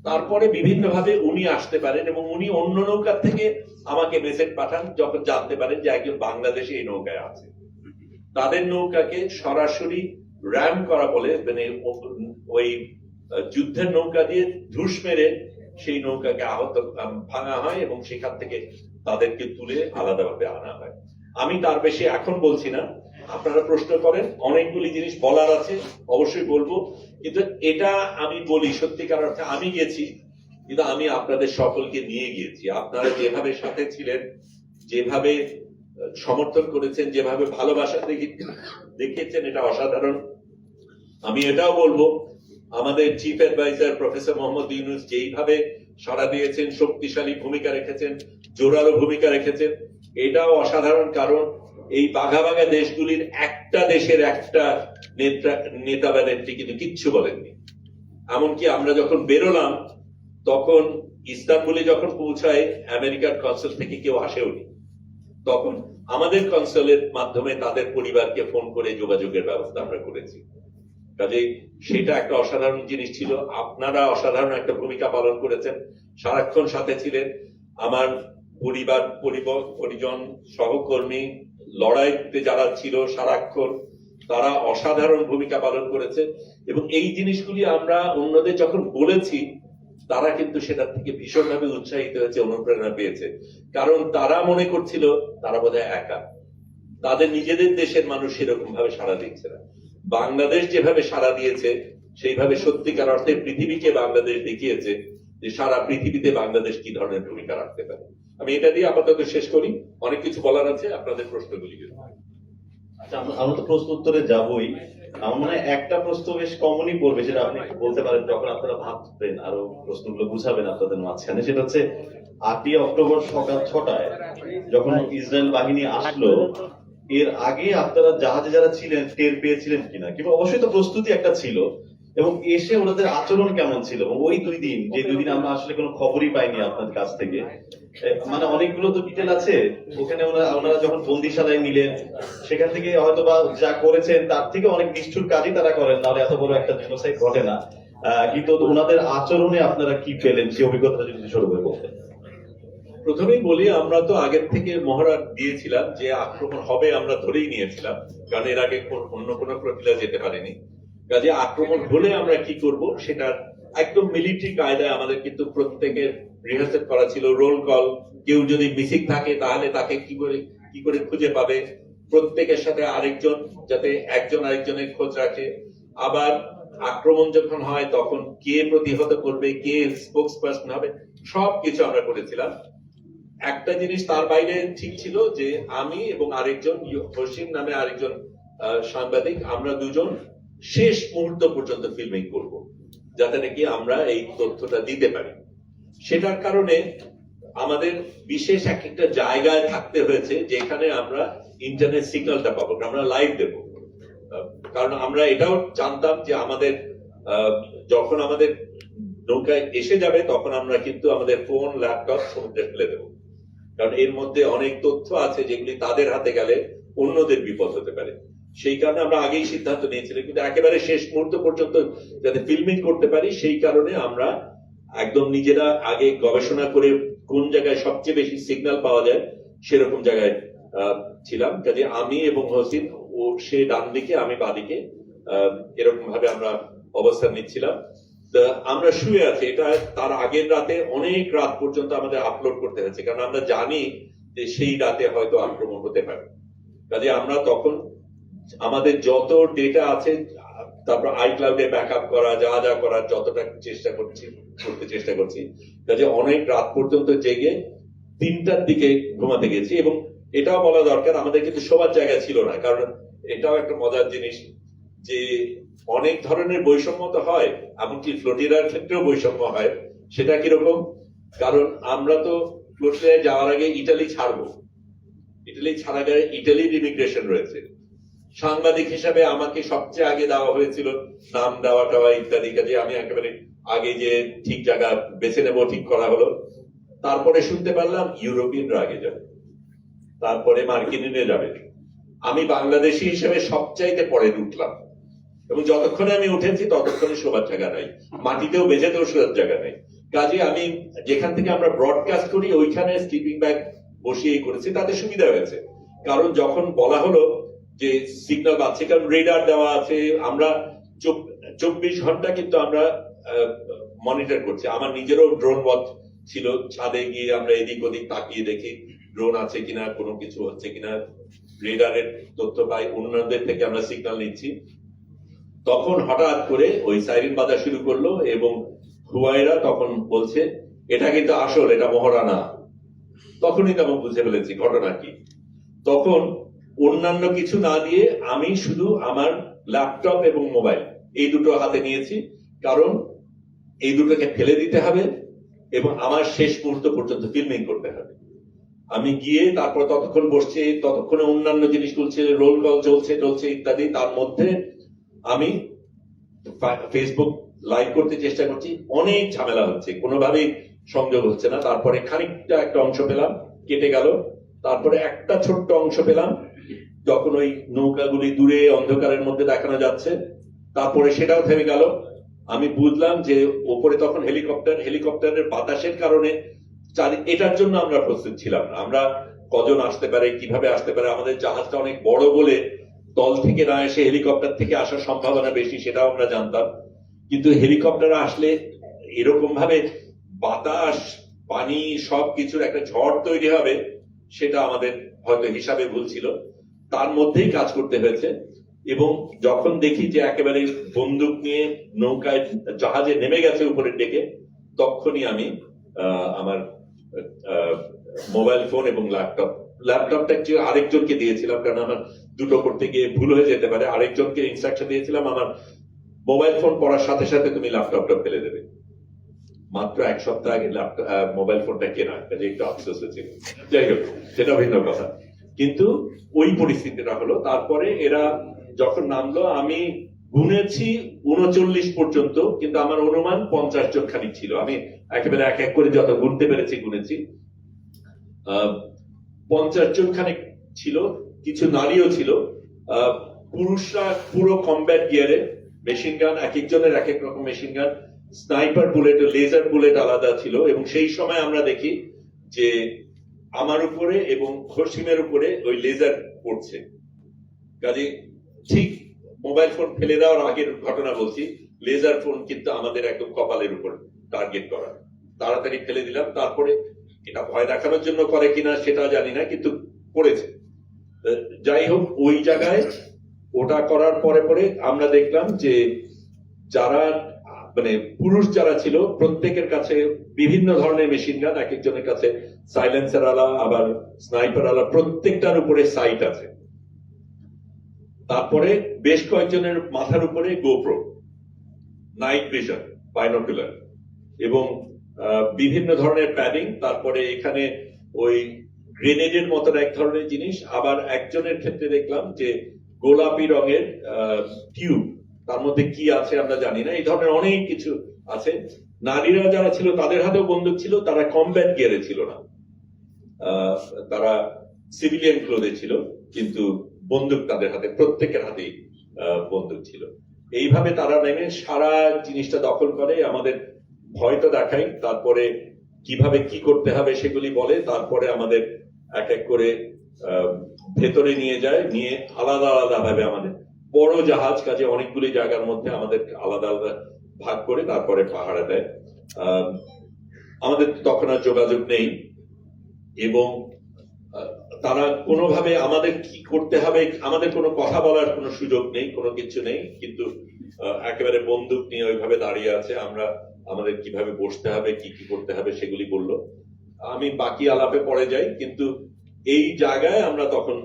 তারপরে বিভিন্ন ভাবে উনি আসতে পারেন এবং উনি অন্য নৌকার থেকে আমাকে মেসেজ পাঠান যখন জানতে পারেন যে একজন বাংলাদেশে এই নৌকায় আছে। তাদের নৌকাকে সরাসরি র্যাম করা বলে, মানে ওই যুদ্ধের নৌকা দিয়ে ধুস মেরে সেই নৌকাকে ভাঙা হয় এবং সেখান থেকে তাদেরকে তুলে আলাদাভাবে আনা হয়। আমি তার বেশি এখন বলছি না, আপনারা প্রশ্ন করেন, অনেকগুলি জিনিস বলার আছে, অবশ্যই বলবো। কিন্তু এটা আমি বলি সত্যিকার অর্থে আমি গেছি, কিন্তু আমি আপনাদের সকলকে নিয়ে গিয়েছি। আপনারা যেভাবে সাথে ছিলেন, যেভাবে সমর্থন করেছেন, যেভাবে ভালোবাসা দেখিয়েছেন, এটা অসাধারণ। আমি এটাও বলবো, আমাদের chief adviser professor Muhammad Yunus যেইভাবে সাড়া দিয়েছেন, শক্তিশালী ভূমিকা রেখেছেন, জোরালো ভূমিকা রেখেছেন, এটাও অসাধারণ। কারণ এই বাঘা বাঘা দেশগুলির একটা দেশের একটা নেতা বা নেত্রী কিন্তু কিচ্ছু বলেননি। এমনকি আমরা যখন বেরোলাম তখন ইস্তানবুলে যখন পৌঁছায়, আমেরিকার কনসুল থেকে কেউ আসেওনি। তখন আমাদের কনসুলের মাধ্যমে তাদের পরিবারকে ফোন করে যোগাযোগের ব্যবস্থা আমরা করেছি। কাজে সেটা একটা অসাধারণ জিনিস ছিল। আপনারা অসাধারণ একটা ভূমিকা পালন করেছেন, সারাক্ষণ সাথে ছিলেন। আমার পরিজন, সহকর্মী, লড়াইতে যারা ছিল সারাক্ষণ, তারা অসাধারণ ভূমিকা পালন করেছে। এবং এই জিনিসগুলি আমরা অন্যদের যখন বলেছি, তারা কিন্তু সেটা থেকে ভীষণভাবে উৎসাহিত হয়েছে, অনুপ্রেরণা পেয়েছে। কারণ তারা মনে করছিল তারা বোধহয় একা, তাদের নিজেদের দেশের মানুষ সেরকম ভাবে সাড়া দিচ্ছে না। বাংলাদেশ যেভাবে সাড়া দিয়েছে, সেইভাবে সত্যিকার অর্থে পৃথিবীকে বাংলাদেশ দেখিয়েছে যে সারা পৃথিবীতে বাংলাদেশ কি ধরনের ভূমিকা রাখতে পারে। আমি এটা দিয়ে আপাতত শেষ করি, অনেক কিছু বলার আছে, আপনাদের প্রশ্নগুলি। আচ্ছা, আমরা তো প্রশ্ন উত্তরে যাবই। আমার মনে হয় একটা প্রশ্ন বেশ কমনই পড়বে, সেটা আপনি বলতে পারেন যখন আপনারা ভাববেন আরো প্রশ্নগুলো বুঝাবেন আপনাদের মাঝখানে। সেটা হচ্ছে 8ই অক্টোবর সকাল 6টায় যখন ইসরায়েল বাহিনী আসলো, এর আগে আপনারা জাহাজে যারা ছিলেন টের পেয়েছিলেন কিনা, কিংবা অবশ্যই তো প্রস্তুতি একটা ছিল, এবং এসে ওনাদের আচরণ কেমন ছিল? এবং ওই 2 দিন, যে 2 দিন আমরা আসলে কোনো খবরই পাইনি আপনার কাছ থেকে, মানে অনেকগুলো তো ডিটেল আছে ওখানে। ওনারা যখন বন্দিশালায় নিলেন, সেখান থেকে হয়তো বা যা করেছেন তার থেকে অনেক নিষ্ঠুর কাজই তারা করেন, নাহলে এত বড় একটা জেনোসাইড ঘটে না। কিন্তু ওনাদের আচরণে আপনারা কি পেলেন, সেই অভিজ্ঞতাটা যদি শুরু করে বলতেন। প্রথমেই বলি, আমরা তো আগের থেকে মহড়া দিয়েছিলাম যে আক্রমণ হবে, আমরা ধরেই নিয়েছিলাম, কারণ এর আগে অন্য কোনো প্রক্রিয়া যেতে পারেনি। কাজে আক্রমণ হলে আমরা কি করব সেটা একদম মিলিটারি কায়দায় আমাদের কিন্তু প্রত্যেকের রিহার্সাল করা ছিল। রোল কল, কেউ যদি মিসিং থাকে তাহলে তাকে কি করে খুঁজে পাবে, প্রত্যেকের সাথে আরেকজন, যাতে একজন আরেকজনের খোঁজ রাখে। আবার আক্রমণ যখন হয় তখন কে প্রতিহত করবে, কে স্পোক্স পার্সন হবে, সবকিছু আমরা করেছিলাম। একটা জিনিস তার বাইরে ঠিক ছিল যে আমি এবং আরেকজন হসিম নামে আরেকজন সাংবাদিক, আমরা দুজন শেষ মুহূর্ত পর্যন্ত ফিল্মিং করব, যাতে নাকি আমরা এই তথ্যটা দিতে পারি। সেটার কারণে আমাদের বিশেষ একটা জায়গায় থাকতে হয়েছে যেখানে আমরা ইন্টারনেট সিগন্যালটা পাবো, আমরা লাইভ দেব। কারণ আমরা এটাও জানতাম যে আমাদের যখন আমাদের নৌকায় এসে যাবে তখন আমরা কিন্তু আমাদের ফোন, ল্যাপটপ সমুদ্রে ফেলে দেবো। কারণ এর মধ্যে অনেক তথ্য আছে যেগুলি তাদের হাতে গেলে অন্যদের বিপদ হতে পারে। সেই কারণে আমরা আগেই সিদ্ধান্ত নিয়েছিলাম, কিন্তু একেবারে শেষ মুহূর্ত পর্যন্ত যাতে ফিল্মিং করতে পারি, সেই কারণে আমরা একদম নিজেরা আগে গবেষণা করে কোন জায়গায় সবচেয়ে বেশি সিগন্যাল পাওয়া যায় সেরকম জায়গায় ছিলাম। কাজে আমি এবং হসিন, ও সে ডান দিকে আমি বাদিকে, এরকম ভাবে আমরা অবস্থান নিচ্ছিলাম। আমরা শুয়ে আছি, এটা তার আগের রাতে অনেক রাত পর্যন্ত আমাদের আপলোড করতে হয়েছে, কারণ আমরা জানি যে সেই রাতে হয়তো আক্রমণ হতে পারে। কাজে আমরা তখন আমাদের যত ডেটা আছে, তারপর আইক্লাউডে ব্যাকআপ করা, যা যা করার যতটা করতে চেষ্টা করছি। কাজে অনেক রাত পর্যন্ত জেগে 3টার দিকে ঘুমাতে গেছি। এবং এটাও বলা দরকার, আমাদের কিন্তু শোবার জায়গা ছিল না, কারণ এটাও একটা মজার জিনিস যে অনেক ধরনের বৈষম্য তো হয়, এমনকি ফ্লোরিডার ক্ষেত্রেও বৈষম্য হয়। সেটা কিরকম? কারণ আমরা তো ফ্লোরিডায় যাওয়ার আগে ইটালি ছাড়বো, ইটালি ছাড়া গেলে ইটালির ইমিগ্রেশন রয়েছে। সাংবাদিক হিসাবে আমাকে সবচেয়ে আগে দেওয়া হয়েছিল নাম দেওয়া টাওয়া ইত্যাদি, কাজে আমি একেবারে আগে যে ঠিক জায়গা বেছে নেবো ঠিক করা হলো। তারপরে শুনতে পারলাম ইউরোপিয়ানরা আগে যাবে, তারপরে মার্কিনিরা যাবে। আমি বাংলাদেশি হিসেবে সবচাইতে পরে উঠলাম, এবং যতক্ষণে আমি উঠেছি ততক্ষণে শোবার জায়গা নাই, মাটিতেও বেঁচেতেও শোবার জায়গা নাই। কাজে আমি যেখান থেকে আমরা ব্রডকাস্ট করি ওইখানে স্লিপিং ব্যাগ বসিয়েই করেছি, তাতে সুবিধা হয়েছে। কারণ যখন বলা হলো যে সিগন্যাল পাচ্ছে, কারণ রেডার দেওয়া আছে, আমরা 24 ঘন্টা কিন্তু আমরা মনিটর করছি। আমার নিজেরও ড্রোন ওয়াচ ছিল, ছাদে গিয়ে আমরা এদিক ওদিক তাকিয়ে দেখি ড্রোন আছে কিনা, কোনো কিছু হচ্ছে কিনা, রেডারের তথ্য পাই, অন্যদের থেকে আমরা সিগন্যাল নিচ্ছি। তখন হঠাৎ করে ওই সাইরেন বাজা শুরু করলো এবং হুয়াইরা তখন বলছে এটা কিন্তু আসল, এটা মহড়া না। তখনই তো আমি বুঝে ফেলেছি ঘটনা কি। তখন অন্যান্য কিছু না দিয়ে আমি শুধু আমার ল্যাপটপ এবং মোবাইল এই দুটো হাতে নিয়েছি, কারণ এই দুটোকে ফেলে দিতে হবে এবং আমার শেষ মুহূর্ত পর্যন্ত ফিল্মিং করতে হবে। আমি গিয়ে তারপর ততক্ষণ বসছি, ততক্ষণে অন্যান্য জিনিস চলছে, রোল কল চলছে ইত্যাদি। তার মধ্যে আমি ফেসবুক লাইভ করতে চেষ্টা করছি, অনেক ঝামেলা হচ্ছে, কোনোভাবেই সংযোগ হচ্ছে না। তারপরে খানিকটা একটা অংশ পেলাম, কেটে গেল। তারপরে একটা ছোট্ট অংশ পেলাম যখন ওই নৌকাগুলি দূরে অন্ধকারের মধ্যে দেখানো যাচ্ছে, তারপরে সেটাও থেমে গেল। আমি বুঝলাম যে ওপরে তখন হেলিকপ্টারের বাতাসের কারণে এটার জন্য আমরা প্রস্তুত ছিলাম না। আমরা কজন আসতে পারে, কিভাবে আসতে পারে, আমাদের জাহাজটা অনেক বড় বলে তল থেকে না এসে হেলিকপ্টার থেকে আসার সম্ভাবনা বেশি, সেটাও আমরা জানতাম। কিন্তু হেলিকপ্টার আসলে এরকম ভাবে বাতাস, পানি সবকিছুর একটা ঝড় তৈরি হবে, সেটা আমাদের হয়তো হিসাবে ভুল ছিল। তার মধ্যেই কাজ করতে হয়েছে। এবং যখন দেখি যে একেবারে বন্দুক নিয়ে নৌকায় জাহাজে নেমে গেছে উপরের দিকে, তখনই আমি আমার মোবাইল ফোন এবং ল্যাপটপটা আরেকজনকে দিয়েছিলাম, কারণ আমার দুটো করতে গিয়ে ভুল হয়ে যেতে পারে। আরেকজনকে ইনস্ট্রাকশন দিয়েছিলাম আমার মোবাইল ফোন পড়ার সাথে সাথে তুমি ল্যাপটপটা ফেলে দেবে। মাত্র 1 সপ্তাহ আগে মোবাইল ফোনটা কেনা, কাজে একটু আফসোস হয়েছিল। যাই হোক, সেটা ভিন্ন কথা। কিন্তু ওই পরিস্থিতিটা হলো। তারপরে এরা যখন নামলো, আমি গুনেছি 39 পর্যন্ত, কিন্তু আমার অনুমান 50 জন খানিক ছিল। আমি একেবারে এক এক করে যত গুনতে পেরেছি গুনেছি। 50 জন খানিক ছিল, কিছু নারীও ছিল। পুরুষরা পুরো কমব্যাট গিয়ারে, মেশিন গান, এক একজনের এক এক রকম machine gun, sniper bullet, laser bullet আলাদা ছিল। এবং সেই সময় আমরা দেখি যে আমার উপরে এবং খসিমের উপরে ওই লেজার পড়ছে। কাজে ঠিক মোবাইল ফোন ফেলে দেওয়ার আগের ঘটনা বলছি, লেজার ফোন কিন্তু আমাদের একদম কপালের উপর টার্গেট করা। তাড়াতাড়ি ফেলে দিলাম। তারপরে এটা ভয় দেখানোর জন্য করে কিনা সেটা জানি না, কিন্তু করেছে। যাই হোক, ওই জায়গায় ওটা করার পরে আমরা দেখলাম যে যারা মানে পুরুষ যারা ছিল প্রত্যেকের কাছে বিভিন্ন ধরনের মেশিন গান, এক একজনের কাছে সাইলেন্সার আলা, আবার স্নাইপার আলা, প্রত্যেকটার উপরে সাইট আছে। তারপরে বেশ কয়েকজনের মাথার উপরে গোপ্রো, নাইট ভিশন, বাইনোকুলার এবং বিভিন্ন ধরনের প্যাডিং। তারপরে এখানে ওই গ্রেনেডের মতন এক ধরনের জিনিস। আবার একজনের ক্ষেত্রে দেখলাম যে গোলাপি রঙের টিউব, তার মধ্যে কি আছে আমরা জানি না, এই ধরনের অনেক কিছু আছে। নারীরা যারা ছিল তাদের হাতেও বন্দুক ছিল, তারা কমব্যাট গিয়ারে ছিল না, তারা সিভিলিয়ান ক্লোথে ছিল, কিন্তু বন্দুক তাদের হাতে, প্রত্যেকের হাতেই বন্দুক ছিল। এইভাবে তারা নেমে সারা জিনিসটা দখল করে, আমাদের ভয়টা দেখায়, তারপরে কিভাবে কি করতে হবে সেগুলি বলে, তারপরে আমাদের এক এক করে ভেতরে নিয়ে যায়, নিয়ে আলাদা আলাদা ভাবে আমাদের বড় জাহাজ, কাজে অনেকগুলি জায়গার মধ্যে আমাদের আলাদা আলাদা ভাগ করে তারপরে পাহারা দেয়। আমাদের তখন আর যোগাযোগ নেই এবং তারা কোনোভাবে আমাদের কি করতে হবে, আমাদের কোনো কথা বলার কোনো সুযোগ নেই, কোনো কিছু নেই, কিন্তু একেবারে বন্দুক নিয়ে ওইভাবে দাঁড়িয়ে আছে। আমরা আমাদের কিভাবে বসতে হবে, কি কি করতে হবে সেগুলি বললো। আমি বাকি আলাপে পরে যাই, কিন্তু এই জায়গায় আমরা তখন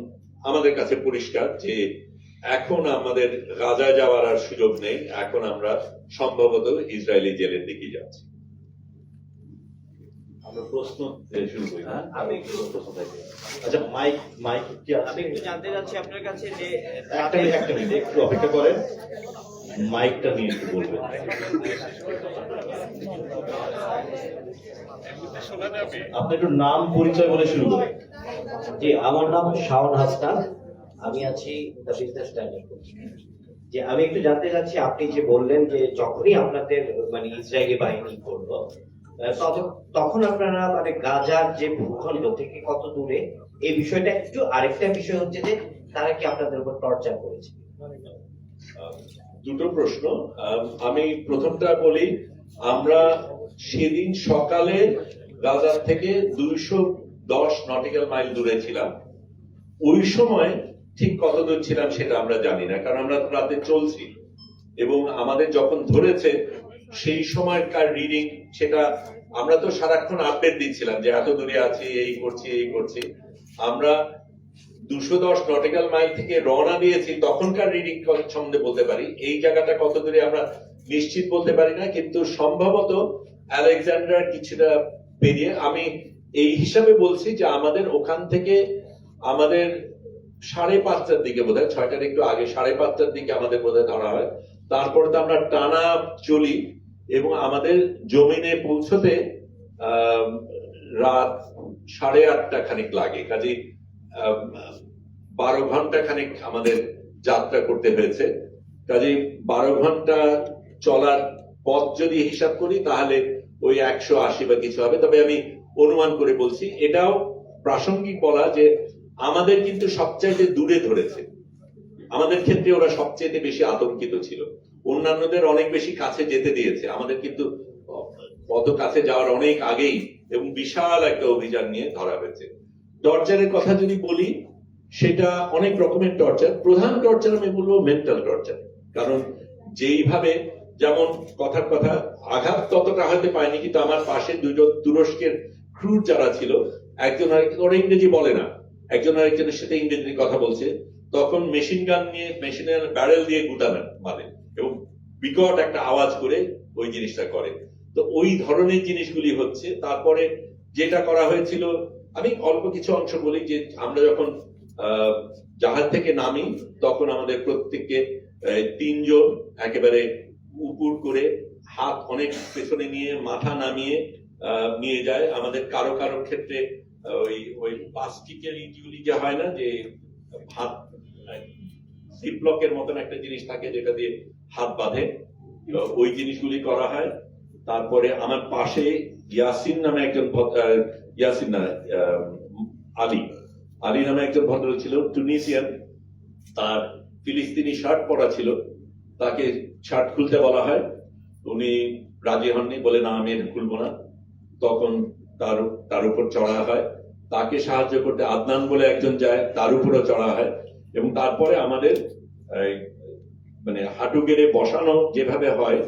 আমাদের কাছে পরিষ্কার যে এখন আমাদের গাজায় যাওয়ার আর সুযোগ নেই, এখন আমরা সম্ভবত ইসরায়েলি জেলের দিকে যাচ্ছি। আমরা প্রশ্ন দিয়ে শুরু করি। আমি একটু প্রশ্ন থাকি। আচ্ছা, মাইক মাইক কি আমি আছে? একটু জানতে চাচ্ছি আপনার কাছে যে একটা মিনিট একটু অপেক্ষা করেন, মাইকটা নিয়ে একটু বলবেন। আপনি একটু নাম পরিচয় বলে শুরু করেন। জি, আমার নাম শাওন হাসনান, আমি আছি দ্য বিজনেস স্ট্যান্ডার্ড। যে আমি একটু জানতে চাচ্ছি, আপনি যে বললেন যে যখনই আপনাদের মানে ইসরায়েলি বাহিনী করলো, তখন আপনারা মানে গাজার যে ভূখণ্ড থেকে কত দূরে, এই বিষয়টা একটু। আরেকটা বিষয় হচ্ছে যে তারা কি আপনাদের উপর টর্চার করেছে? দুটো প্রশ্ন। আমি প্রথমটা বলি, আমরা সেদিন সকালে গাজার থেকে 210 নটিক্যাল মাইল দূরে ছিলাম। ওই সময় ঠিক কত দূর ছিলাম সেটা আমরা জানি না, কারণ আমরা রাতে চলছি এবং আমাদের যখন ধরেছে সেই সময়কার রিডিং, সেটা আমরা তো সারাক্ষণ আপডেট দিচ্ছিলাম যে এত দূরে আছি, এই করছি এই করছি। আমরা 210 নটিক্যাল মাইল থেকে রওনা দিয়েছি, তখনকার রিডিং সম্বন্ধে বলতে পারি। এই জায়গাটা কত দূরে আমরা নিশ্চিত বলতে পারি না, কিন্তু সম্ভবত আলেকজান্ডার কিছুটা পেরিয়ে। আমি এই হিসাবে বলছি যে আমাদের ওখান থেকে আমাদের 5:30টার দিকে, বোধহয় 6টার একটু আগে, 5:30টার দিকে আমাদের বোধহয় ধরা হয়। তারপরে তো আমরা টানা চলি এবং আমাদের জমিনে পৌঁছতে রাত 8:30 খানিক লাগে। কাজে 12 ঘন্টা খানিক আমাদের যাত্রা করতে হয়েছে। কাজে 12 ঘন্টা চলার পথ যদি হিসাব করি তাহলে ওই 180 বা কিছু হবে। তবে আমি অনুমান করে বলছি। এটাও প্রাসঙ্গিক বলা যে আমাদের কিন্তু সবচাইতে দূরে ধরেছে, আমাদের ক্ষেত্রে ওরা সবচেয়ে বেশি আতঙ্কিত ছিল। অন্যান্যদের অনেক বেশি কাছে যেতে দিয়েছে, আমাদের কিন্তু অত কাছে যাওয়ার অনেক আগেই এবং বিশাল একটা অভিযান নিয়ে ধরা হয়েছে। টর্চারের কথা যদি বলি, সেটা অনেক রকমের টর্চার। প্রধান টর্চার আমি বলবো মেন্টাল টর্চার। কারণ যেইভাবে, যেমন কথার কথা, আঘাত ততটা হতে পায়নি, কিন্তু আমার পাশে দুজন তুরস্কের ক্রু যারা ছিল, একজন আরেকজন, ওরা ইংরেজি বলে না, একজন আরেকজনের সাথে ইংরেজি কথা বলছে, তখন মেশিন গান নিয়ে, মেশিনের ব্যারেল দিয়ে গুতা মারে এবং বিকট একটা আওয়াজ করে ওই জিনিসটা করে। তো ওই ধরনের জিনিসগুলি হচ্ছে। তারপরে যেটা করা হয়েছিল, আমি অল্প কিছু অংশ বলি, যে আমরা যখন জাহাজ থেকে নামি তখন আমাদের প্রত্যেককে 3 জন একেবারে উপর করে হাত অনেক পেছনে নিয়ে মাথা নামিয়ে নিয়ে যায়। আমাদের কারো কারো ক্ষেত্রে ওই প্লাস্টিকের ইটগুলি যে হয় না, যে হাত জিপলকের মতন একটা জিনিস থাকে যেটা দিয়ে হাত বাঁধে, ওই জিনিসগুলি করা হয়। তারপরে আমার পাশে ইয়াসিন নামে একজন, ইয়াসিন না, আলী নামে একজন ভদ্র ছিল, টুনিসিয়ান। তার ফিলিস্তিনি শার্ট পরা ছিল, তাকে শার্ট খুলতে বলা হয়, উনি রাজি হননি, বলে না আমি এটা খুলবো না। তখন তার উপর চড়া হয়, তাকে সাহায্য করতে আদনান বলে একজন যায়, তার উপরও চড়া হয়। এবং তারপরে আমাদের মানে হাঁটু গেড়ে বসানো যেভাবে হয়,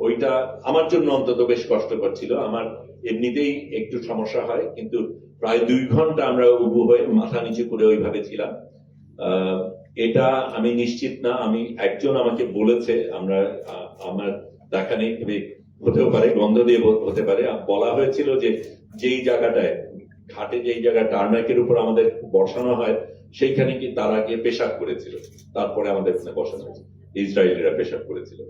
ওইটা আমার জন্য অন্তত বেশ কষ্টকর ছিল। আমার এমনিতেই একটু সমস্যা হয়, কিন্তু প্রায় 2 ঘন্টা আমরা উবু হয়ে মাথা নিচু করে ওইভাবে ছিলাম। এটা আমি নিশ্চিত না, আমি একজন আমাকে বলেছে, আমার দেখা নেই, তবে হতেও পারে, গন্ধ দিয়ে হতে পারে, বলা হয়েছিল যে যেই জায়গাটায় ঘাটে, যেই জায়গায় টার্মাকের উপর আমাদের বসানো হয়, সেইখানে কি তারা গিয়ে পেশাব করেছিল, তারপরে আমাদের বসানো হয়েছে, ইসরায়েলিরা পেশাব করেছিল।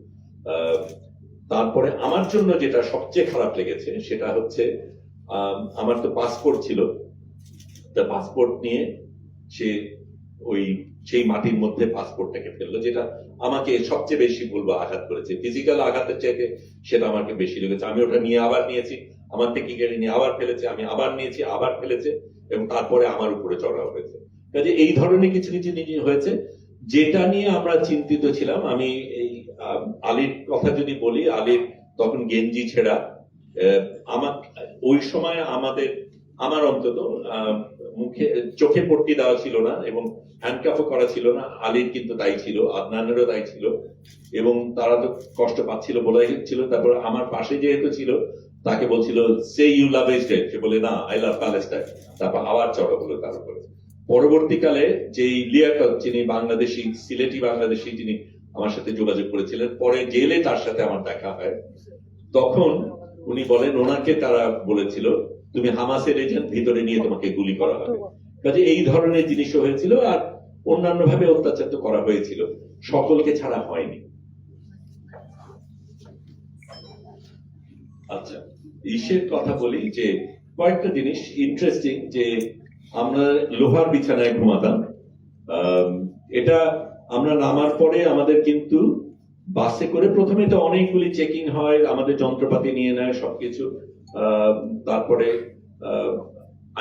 তারপরে আমার জন্য যেটা সবচেয়ে খারাপ লেগেছে সেটা হচ্ছে, আমার তো পাসপোর্ট ছিল, তা পাসপোর্ট নিয়ে সে সেই মাটির মধ্যে পাসপোর্টটাকে ফেললো, যেটা আমাকে সবচেয়ে বেশি বলবো আঘাত করেছে। ফিজিক্যাল আঘাতের চাইতে সেটা আমাকে বেশি লেগেছে। আমি ওটা নিয়ে আবার নিয়েছি, আমার থেকে কেড়ে নিয়ে আবার ফেলেছে, আমি আবার নিয়েছি, আবার ফেলেছে, এবং তারপরে আমার উপরে চড়া হয়েছে। কাজে এই ধরনের কিছু কিছু জিনিস হয়েছে যেটা নিয়ে আমরা চিন্তিত ছিলাম। আমি এই আলীর কথা যদি বলি, আলীর তখন গেঞ্জি ছেঁড়া। ওই সময় আমার অন্তত মুখে, চোখে পট্টি দেওয়া ছিল না এবং হ্যান্ডকাফও করা ছিল না। আলীর কিন্তু তাই ছিল, আদনানেরও তাই ছিল, এবং তারা তো কষ্ট পাচ্ছিল বলাই ছিল। তারপর আমার পাশে যেহেতু ছিল, তাকে বলছিল সে ইউ লাভ ইসরায়েল, সে বলে না আই লাভ প্যালেস্টাইন, তারপর আবার চড়া হলো তার উপরে। পরবর্তীকালে যেই লিয়াকত, যিনি বাংলাদেশি, সিলেটি বাংলাদেশি, যিনি আমার সাথে যোগাযোগ করেছিলেন, পরে জেলে তার সাথে আমার দেখা হয়। তখন উনি বলেন ওনাকে তারা বলেছিল তুমি হামাসের এজেন্ট, ভিতরে নিয়ে তোমাকে গুলি করা হবে। কাজে এই ধরনের জিনিসও হয়েছিল, আর অন্যান্য ভাবে অত্যাচার তো করা হয়েছিল, সকলকে ছাড়া হয়নি। আচ্ছা, ইসের কথা বলি যে কয়েকটা জিনিস ইন্টারেস্টিং, যে আমরা লোহার বিছানায় ঘুমাতাম। এটা আমরা নামার পরে আমাদের কিন্তু বাসে করে প্রথমে তো অনেকগুলি চেকিং হয়, আমাদের যন্ত্রপাতি নিয়ে নেয় সবকিছু। তারপরে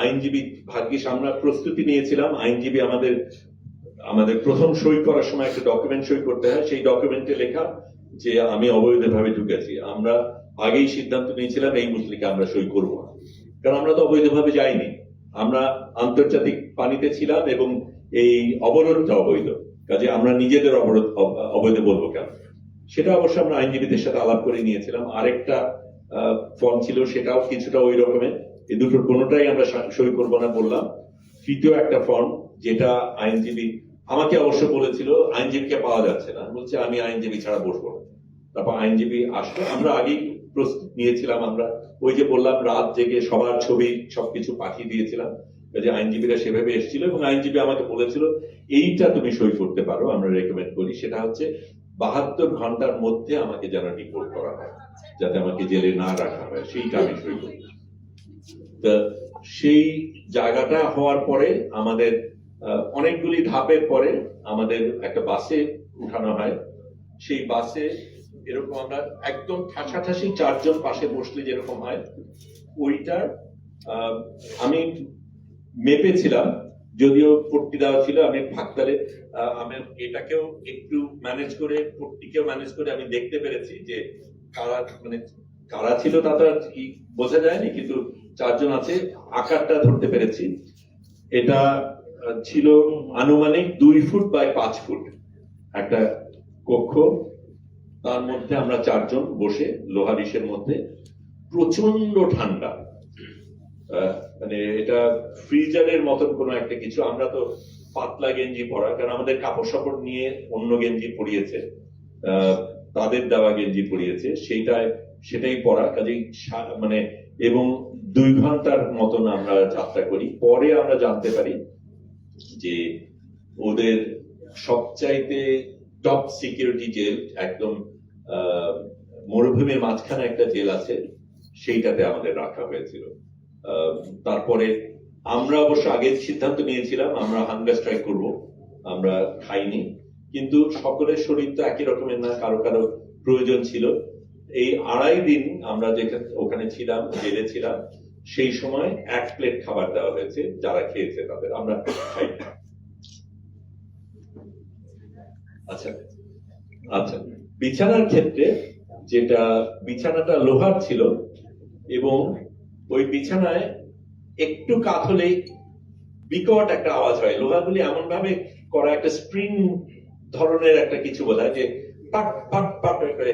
আইনজীবী, ভাগ্যিস আমরা প্রস্তুতি নিয়েছিলাম, আইনজীবী আমাদের প্রথম সই করার সময় একটা ডকুমেন্ট সই করতে হয়, সেই ডকুমেন্টে লেখা যে আমি অবৈধভাবে ঢুকেছি। আমরা আগেই সিদ্ধান্ত নিয়েছিলাম এই মুসলিকে আমরা সই করব না, কারণ আমরা তো অবৈধভাবে যাইনি, আমরা আন্তর্জাতিক পানিতে ছিলাম এবং এই অবরোধটা অবৈধ, কাজে আমরা নিজেদের অবরোধ অবৈধ বলবো কেন। সেটা অবশ্য আমরা আইনজীবীদের সাথে আলাপ করে নিয়েছিলাম। আরেকটা ফর্ম ছিল, সেটাও কিছুটা ওই রকমের, এই দুটোর কোনোটাই আমরা সই করবো না বললাম। তৃতীয় একটা ফর্ম, যেটা আইনজীবী আমাকে অবশ্য বলেছিল আইনজীবীকে পাওয়া যাচ্ছে না, বলছে আমি আইনজীবী ছাড়া বসবো না। তারপর আইনজীবী আসলো, আমরা আগেই প্রস্তুত নিয়েছিলাম, আমরা ওই যে বললাম রাত জেগে সবার ছবি সবকিছু পাঠিয়ে দিয়েছিলাম, যে আইনজীবীরা সেভাবে এসেছিল, এবং আইনজীবী আমাকে বলেছিল এইটা তুমি সই করতে পারো, আমরা রেকমেন্ড করি, সেটা হচ্ছে 72 ঘন্টার মধ্যে আমাকে যেন রিপোর্ট করা হয়, যাতে আমাকে জেলে না রাখা হয়, সেইটা আমি সই করি। সেই জায়গাটা হওয়ার পরে আমাদের অনেকগুলি ধাপের পরে আমাদের একটা বাসে উঠানো হয়। সেই বাসে এরকম আমরা একদম ঠাসাঠাসি 4 জন পাশে বসলে যেরকম হয়, ওইটার আমি মেপেছিলাম, যদিও পট্টি দেওয়া ছিল, আমি ফাঁকতালে আমি এটাকেও একটু ম্যানেজ করে, পট্টিকেও ম্যানেজ করে আমি দেখতে পেরেছি যে কারা ছিল তা তো বোঝা যায়নি, কিন্তু 4 জন আছে, আকারটা ধরতে পেরেছি। এটা ছিল আনুমানিক 2 ফুট বাই 5 ফুট একটা কক্ষ, তার মধ্যে আমরা 4 জন বসে লোহার ইসের মধ্যে, প্রচন্ড ঠান্ডা, এটা ফ্রিজারের মতন কোন একটা কিছু। আমরা তো পাতলা গেঞ্জি পরা, কারণ আমাদের কাপড় সাপড় নিয়ে অন্য গেঞ্জি পরিয়েছে, তাদের দেওয়া গেঞ্জি পরিয়েছে, সেটাই পরা, কাজেই এবং 2 ঘন্টার মতন আমরা যাত্রা করি। পরে আমরা জানতে পারি যে ওদের সবচাইতে টপ সিকিউরিটি জেল, একদম মরুভূমির মাঝখানে একটা জেল আছে, সেইটাতে আমাদের রাখা হয়েছিল। তারপরে আমরা অবশ্য আগে সিদ্ধান্ত নিয়েছিলাম আমরা হাঙ্গার স্ট্রাইক করব, আমরা খাইনি, কিন্তু সকলের শরীর তো একই রকমের না, কারো কারো প্রয়োজন ছিল। এই 2.5 দিন আমরা যেখানে ওখানে ছিলাম, জেলে ছিলাম, সেই সময় 1 প্লেট খাবার দেওয়া হয়েছে, যারা খেয়েছে তাদের, আমরা খাই। আচ্ছা আচ্ছা, বিছানার ক্ষেত্রে, যেটা বিছানাটা লোহার ছিল, এবং ওই বিছানায় একটু কাত হলেই বিকট একটা আওয়াজ হয়। লোহাগুলি এমন ভাবে করা, একটা স্প্রিং ধরনের একটা কিছু বোধহয়, যে পাট পাট পাট করে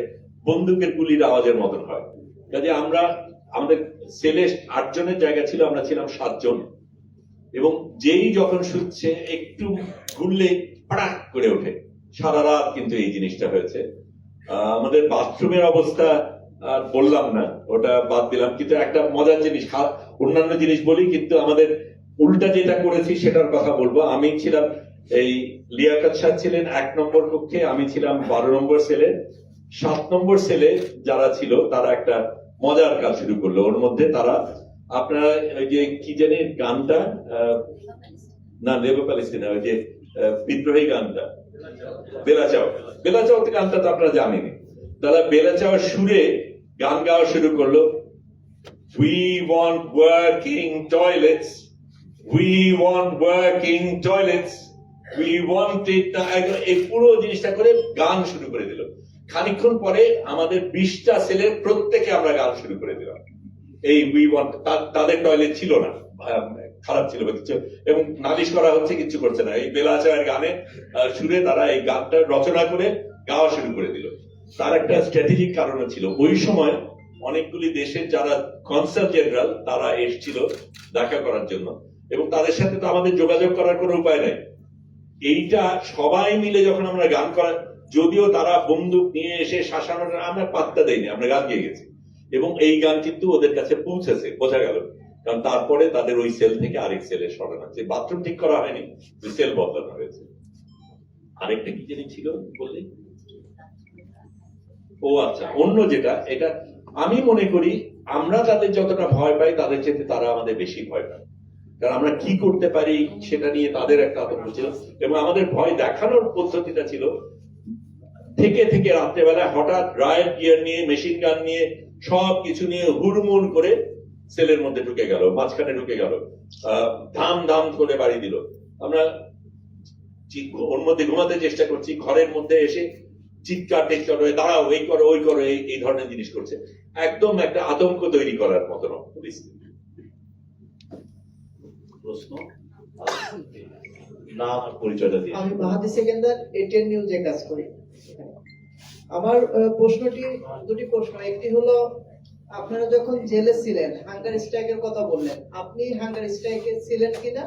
বন্দুকের গুলির আওয়াজের মতন হয়। কাজে আমরা, আমাদের সেলে 8 জনের জায়গা ছিল, আমরা ছিলাম 7 জন, এবং যেই যখন শুচ্ছে একটু ঘুরলে পাড়াক করে ওঠে। সারা রাত কিন্তু এই জিনিসটা হয়েছে। আমাদের বাথরুমের অবস্থা আর বললাম না, ওটা বাদ দিলাম, কিন্তু একটা মজার জিনিস, অন্যান্য জিনিস বলি, কিন্তু আমাদের উল্টা যেটা করেছি সেটার কথা বলবো। আমি ছিলাম, এই লিয়াকত সাহেব ছিলেন 1 নম্বর কক্ষে, আমি ছিলাম 12 নম্বর সেলে। 7 নম্বর সেলে যারা ছিল তারা একটা মজার কাজ শুরু করলো। ওর মধ্যে তারা, আপনারা ওই যে কি জানি গানটা, না লেবো প্যালেস্টিনা, ওই যে বিদ্রোহী গানটা বেলাচাও, বেলাচাও গানটা তো আপনারা জানেনি, তারা বেলাচাওয়ার সুরে গান গাওয়া শুরু করলো। We want working toilets, we want working toilets, we want it. এই পুরো জিনিসটা করে গান শুরু করে দিল। খানিকক্ষণ পরে আমাদের 20টা সেলের প্রত্যেকে আমরা গান শুরু করে দিলাম। এই we want, তাদের টয়লেট ছিল না, খারাপ ছিল কিছু, এবং নালিশ করা হচ্ছে, কিছু করছে না। এই বেলাচাওয়ার গানে সুরে তারা এই গানটা রচনা করে গাওয়া শুরু করে দিল। তার একটা স্ট্র্যাটেজিক কারণ ছিল, ওই সময় অনেকগুলি দেশের যারা কনসাল জেনারেল তারা এসেছিল দেখা করার জন্য, এবং তাদের সাথে তো আমাদের যোগাযোগ করার কোনো উপায় নাই। এইটা সবাই মিলে যখন আমরা গান করা, যদিও তারা বন্দুক নিয়ে এসে শাসানোর আমরা পাত্তা দেইনি, আমরা গান গিয়ে গেছি এবং এই গান কিন্তু ওদের কাছে পৌঁছেছে, বোঝা গেল। কারণ তারপরে তাদের ওই সেল থেকে আরেক সেলে সরানো হচ্ছে, বাথরুম ঠিক করা হয়নি, ওই সেল বদলানো হয়েছে। আরেকটা কি জিনিস ছিল বললি? ও আচ্ছা, অন্য যেটা, এটা আমি মনে করি আমরা তাদের যতটা ভয় পাই তাদের চেয়ে তারা আমাদের বেশি ভয় পায়। কারণ আমরা কি করতে পারি সেটা নিয়ে তাদের একটা আতঙ্ক ছিল, এবং আমাদের ভয় দেখানোর পদ্ধতিটা ছিল থেকে থেকে রাত্রেবেলায় হঠাৎ রায়েট গিয়ার নিয়ে, মেশিন গান নিয়ে, সব কিছু নিয়ে হুড়মুড় করে সেলের মধ্যে ঢুকে গেল, মাঝখানে ঢুকে গেল, ধাম ধাম করে বাড়ি দিল। আমরা ওর মধ্যে ঘুমাতে চেষ্টা করছি, ঘরের মধ্যে এসে চিৎকার টেক্কার হয়ে দাঁড়াও, এই করো ওই করো, এই ধরনের জিনিস করছে। একদম একটা আতঙ্ক তৈরি করার মতন পরিস্থিতি। প্রশ্ন নাম আর পরিচয়টা দিয়ে। আমি মাহাদি সেকেন্দার, এটিএন নিউজে কাজ করি। আমার দুটি প্রশ্ন। একটি হলো, আপনারা যখন জেলে ছিলেন হাঙ্গার স্ট্রাইকের কথা বললেন, আপনি হাঙ্গার স্ট্রাইকে ছিলেন কিনা,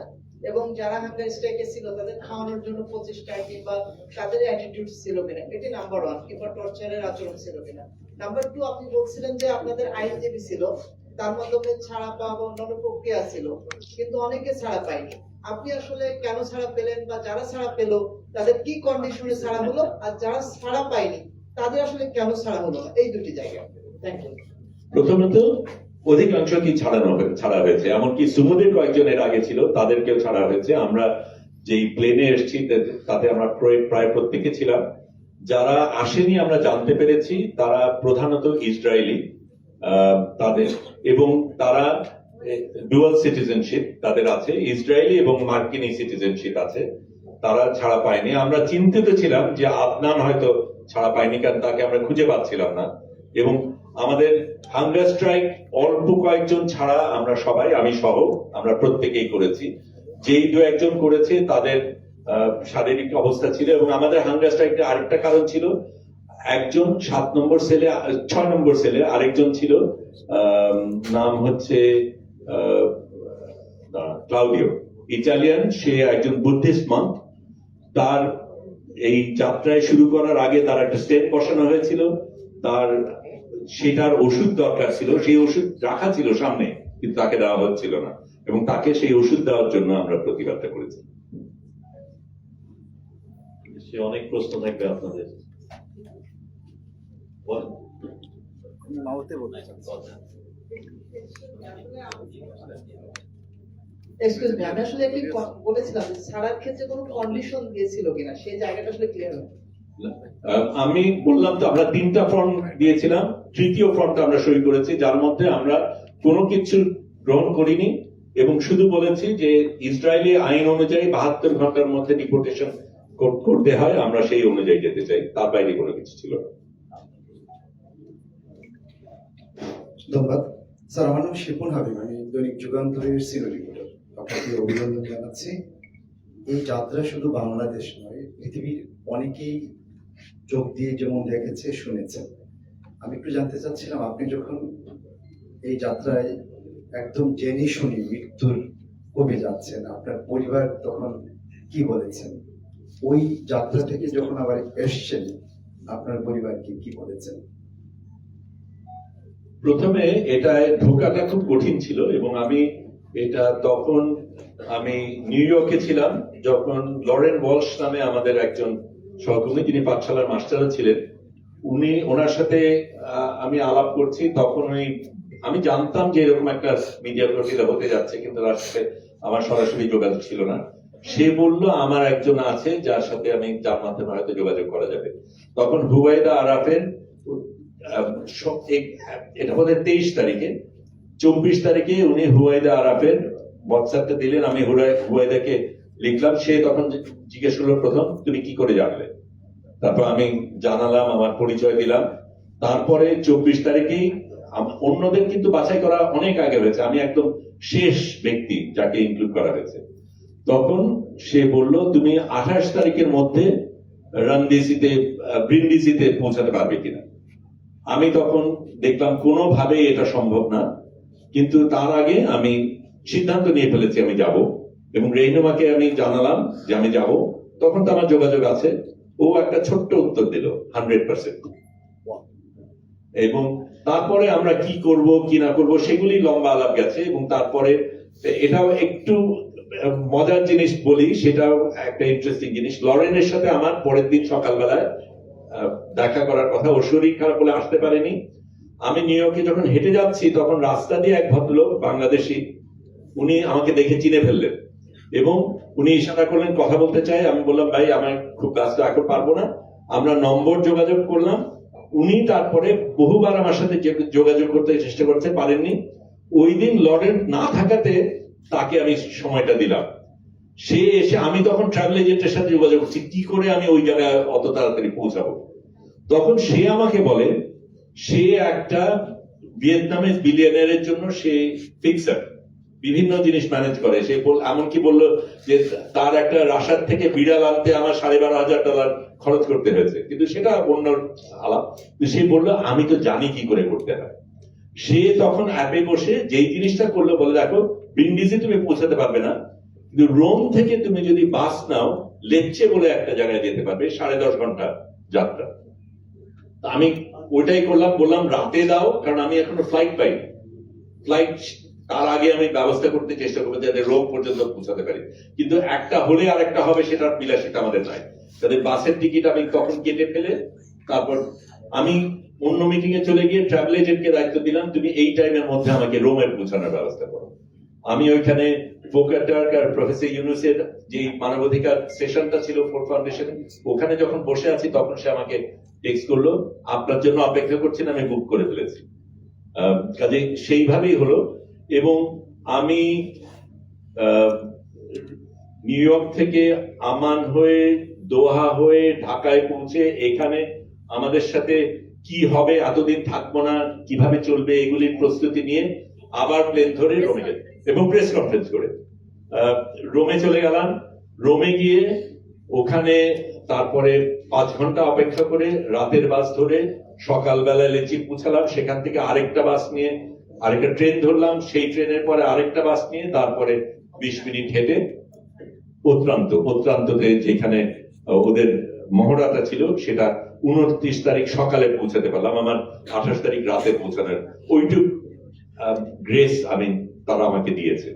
এবং যারা হাঙ্গার স্ট্রাইকে ছিল তাদের খাওয়ানোর জন্য প্রচেষ্টা কিংবা তাদের অ্যাটিটিউড ছিল কিনা, এটি নাম্বার 1, কিংবা টর্চারের আচরণ ছিল কিনা। নাম্বার 2, আপনি বলছিলেন যে আপনাদের আইনজীবী ছিল, তার মাধ্যমে ছাড়া পাওয়া বা অন্যান্য প্রক্রিয়া ছিল, কিন্তু অনেকে ছাড়া পায়নি। আপনি আসলে কেন ছাড়া পেলেন, বা যারা ছাড়া পেল তাদের কি কন্ডিশনে ছাড়া হলো, আর যারা ছাড়া পায়নি তাদের আসলে কেন ছাড়া হলো না? এই দুটি জায়গা। Thank you. প্রথমত অধিকাংশ কি ছাড়া হয়েছে, এমনকি সুমুদের কয়েকজনের আগে ছিল, তাদেরকেও ছাড়া হয়েছে। আমরা যেই প্লেনে এসেছি তাতে আমরা প্রায় প্রত্যেকে ছিলাম। যারা আসেনি আমরা জানতে পেরেছি তারা প্রধানত ইসরায়েলি, তাদের, এবং তারা ডুয়াল সিটিজেনশিপ তাদের আছে, ইসরায়েলি এবং মার্কিনী সিটিজেনশিপ আছে, তারা ছাড়া পায়নি। আমরা চিন্তিত ছিলাম যে আদনান হয়তো ছাড়া পায়নি, কারণ তাকে আমরা খুঁজে পাচ্ছিলাম না। এবং আমাদের হাঙ্গার স্ট্রাইক অল্প কয়েকজন ছাড়া আমরা সবাই, আমি সহ, আমরা প্রত্যেকেই করেছি। যেই দু একজন করেছে তাদের শারীরিক অবস্থা ছিল, এবং আমাদের হাঙ্গার স্ট্রাইকের আরেকটা কারণ ছিল, একজন 7 নম্বর সেলে, 6 নম্বর সেলে আরেকজন ছিল, নাম হচ্ছে ক্লাউডিও, ইটালিয়ান, সে একজন বুদ্ধিস্ট মঙ্ক। তার এই যাত্রায় শুরু করার আগে তার একটা স্টেপ বসানো হয়েছিল, তার সেটার ওষুধ দরকার ছিল, সেই ওষুধ রাখা ছিল সামনে, কিন্তু তাকে দেওয়া হচ্ছিল না, এবং তাকে সেই ওষুধ দেওয়ার জন্য আমরা প্রতিবাদটা করেছি। সে অনেক প্রশ্ন থাকবে আপনাদের। বলেন। এক্সকিউজ মি, আমি আসলে একটু বলেছিলাম যে ছাড়ার ক্ষেত্রে কোনো কন্ডিশন দিয়েছিল কিনা, সেই জায়গাটা আসলে ক্লিয়ার হবে। আমি বললাম তো আমরা 3টা ফর্ম দিয়েছিলাম, তৃতীয় ফর্মটা আমরা সই করেছি, যার মধ্যে আমরা কোনো কিছু গ্রহণ করিনি এবং শুধু বলেছি যে ইসরায়েলি আইন অনুযায়ী 72 ঘন্টার মধ্যে ডিপোর্টেশন করতে হয়, আমরা সেই অনুযায়ী যেতে চাই, তার বাইরে কোনো কিছু ছিল না। ধন্যবাদ স্যার। আমার নাম শিপন হাবিব, আমি দৈনিক যুগান্তরের সিনিয়র রিপোর্টার। আপনাকে অভিনন্দন জানাচ্ছি। এই যাত্রা শুধু বাংলাদেশ নয়, পৃথিবীর অনেকেই চোখ দিয়ে যেমন দেখেছে, শুনেছেন। আমি একটু জানতে চাচ্ছিলাম, আপনি যখন এই যাত্রায় একদম জেনে শুনে মৃত্যুর কবে যাচ্ছেন, আপনার পরিবার তখন কি বলেছেন? ওই যাত্রা থেকে যখন আবার এসছেন, আপনার পরিবারকে কি বলেছেন? প্রথমে এটা ঢোকাটা খুব কঠিন ছিল, এবং আমি এটা তখন আমি নিউ ইয়র্কে ছিলাম, যখন লরেন ওয়ালশ নামে আমাদের একজন সহকর্মী, যিনি পাঠশালার মাস্টারও ছিলেন, ওনার সাথে আমি আলাপ করছি। তখন আমি জানতাম যে এরকম একটা মিডিয়া প্রতিযোগিতা হতে যাচ্ছে, কিন্তু তার সাথে আমার সরাসরি যোগাযোগ ছিল না। সে বলল আমার একজন আছে যার সাথে যার মাধ্যমে হয়তো যোগাযোগ করা যাবে। তখন হুবাইদা আরাফের, এটা বোধহয় 23 তারিখে, 24 তারিখে উনি হুবাইদা আরাফের হোয়াটসঅ্যাপটা দিলেন, আমি হুবাইদাকে লিখলাম। সে তখন জিজ্ঞেস করলো প্রথম, তুমি কি করে জানলে? তারপর আমি জানালাম, আমার পরিচয় দিলাম। তারপরে 24 তারিখেই অন্যদের কিন্তু বাছাই করা অনেক আগে হয়েছে, আমি একদম শেষ ব্যক্তি যাকে ইনক্লুড করা হয়েছে। তখন সে বলল তুমি 28 তারিখের মধ্যে ব্রিন্ডিসিতে পৌঁছাতে পারবে কিনা। আমি তখন দেখলাম কোনোভাবেই এটা সম্ভব না, কিন্তু তার আগে আমি সিদ্ধান্ত নিয়ে ফেলেছি আমি যাব। এবং রেহনুমাকে আমি জানালাম যে আমি যাব, তখন তো আমার যোগাযোগ আছে। ও একটা ছোট্ট উত্তর দিল 100%। এবং তারপরে আমরা কি করব কি না করব সেগুলি লম্বা আলাপ গেছে। এবং তারপরে এটাও একটু মজার জিনিস বলি, সেটাও একটা ইন্টারেস্টিং জিনিস। লরেনের সাথে আমার পরের দিন সকালবেলায় দেখা করার কথা, ওর শরীর খারাপ বলে আসতে পারেনি। আমি নিউ ইয়র্কে যখন হেঁটে যাচ্ছি তখন রাস্তা দিয়ে এক ভদ্রলোক বাংলাদেশি, উনি আমাকে দেখে চিনে ফেললেন এবং উনি ইশারা করলেন কথা বলতে চাই। আমি বললাম ভাই আমার খুব ব্যস্ত, এখন পারবো না। আমরা নম্বর যোগাযোগ করলাম। উনি তারপরে বহুবার আমার সাথে যোগাযোগ করতে চেষ্টা করতে পারেননি। ওই দিন লরেন্স না থাকাতে তাকে আমি সময়টা দিলাম। সে এসে, আমি তখন ট্রাভেল এজেন্টের সাথে যোগাযোগ করছি কি করে আমি ওই জায়গায় অত তাড়াতাড়ি পৌঁছাবো। তখন সে আমাকে বলে সে একটা ভিয়েতনামের বিলিয়নারের জন্য সে ফিক্সার, বিভিন্ন জিনিস ম্যানেজ করে। সে এমনকি বললো যে তার একটা রাশার থেকে বিড়াল আনতে আমার $12,500 খরচ করতে হয়েছে, কিন্তু সেটা অন্য আলাপ। সে বললো আমি তো জানি কি করে করতে হয়। সে তখন অ্যাপে বসে যেই জিনিসটা করলো, বলে দেখো ব্রিন্ডিজে তুমি পৌঁছাতে পারবে না, কিন্তু রোম থেকে তুমি যদি বাস নাও লেচ্চে বলে একটা জায়গায় যেতে পারবে, 10.5 ঘন্টা যাত্রা। আমি ওইটাই করলাম, বললাম রাতে দাও, কারণ আমি এখনো ফ্লাইট পাইনি। ফ্লাইট তার আগে আমি ব্যবস্থা করতে চেষ্টা করবো যাতে রোম পর্যন্ত পৌঁছাতে পারি। কিন্তু একটা হলে আর একটা হবে, সেটার বিলাসিতা আমাদের নাই। তাদের বাসের টিকিট আমি তখন কেটে ফেলে তারপর আমি অন্য মিটিং এ চলে গিয়ে ট্রাভেল এজেন্টকে দায়িত্ব দিলাম, তুমি এই টাইমের মধ্যে আমাকে রোমের পৌঁছানোর ব্যবস্থা করো। আমি ওইখানে ভোকাটার্ক আর প্রফেসর ইউনুসের যে মানবাধিকার সেশনটা ছিল ফোর ফাউন্ডেশনে, ওখানে যখন বসে আছি তখন সে আমাকে টেক্সট করলো, আপনার জন্য অপেক্ষা করছেন, আমি বুক করে ফেলেছি। কাজে সেইভাবেই হলো। এবং আমি নিউ ইয়র্ক থেকে আমান হয়ে, দোহা হয়ে, ঢাকায় পৌঁছে এখানে আমাদের সাথে কি হবে, এতদিন থাকবো না, কিভাবে চলবে, এগুলির প্রস্তুতি নিয়ে আবার প্লেন ধরে রোমে গেলাম এবং প্রেস কনফারেন্স করে রোমে চলে গেলাম। রোমে গিয়ে ওখানে তারপরে 5 ঘন্টা অপেক্ষা করে রাতের বাস ধরে সকালবেলা লেচি পৌঁছালাম। সেখান থেকে আরেকটা বাস নিয়ে আরেকটা ট্রেন ধরলাম, সেই ট্রেনের পরে আরেকটা বাস নিয়ে তারপরে 20 মিনিট হেঁটে অত্যন্ততে যেখানে ওদের মহড়াটা ছিল সেটা 29 তারিখ সকালে পৌঁছাতে পারলাম। আমার 28 তারিখ রাতে পৌঁছানোর ওইটুক গ্রেস তারা আমাকে দিয়েছে।